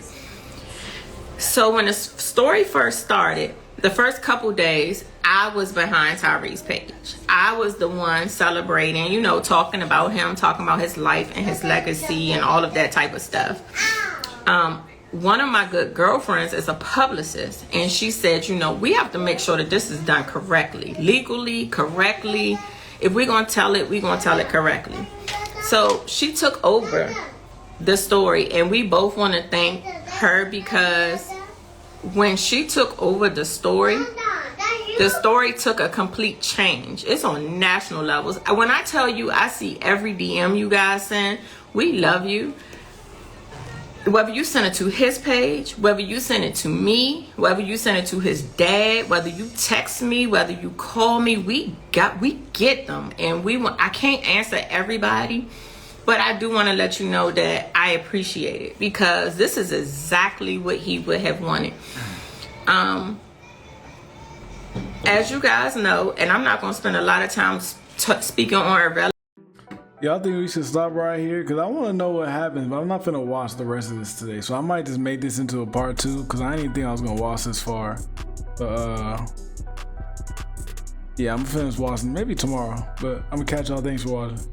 So when the story first started, the first couple days, I was behind Tyrese's page. I was the one celebrating, you know, talking about him, talking about his life and his legacy and all of that type of stuff. One of my good girlfriends is a publicist, and she said, you know, we have to make sure that this is done correctly, legally, correctly. If we're going to tell it, we're going to tell it correctly. So she took over the story, and we both want to thank her, because when she took over the story took a complete change. It's on national levels. When I tell you, I see every DM you guys send. We love you. Whether you send it to his page, whether you send it to me, whether you send it to his dad, whether you text me, whether you call me, we get them. And I can't answer everybody, but I do want to let you know that I appreciate it, because this is exactly what he would have wanted. As you guys know, and I'm not going to spend a lot of time speaking on irrelevant. Y'all think we should stop right here? Because I want to know what happens, but I'm not finna watch the rest of this today. So I might just make this into a part 2, because I didn't think I was going to watch this far. But, yeah, I'm gonna finish watching maybe tomorrow. But I'm going to catch y'all. Thanks for watching.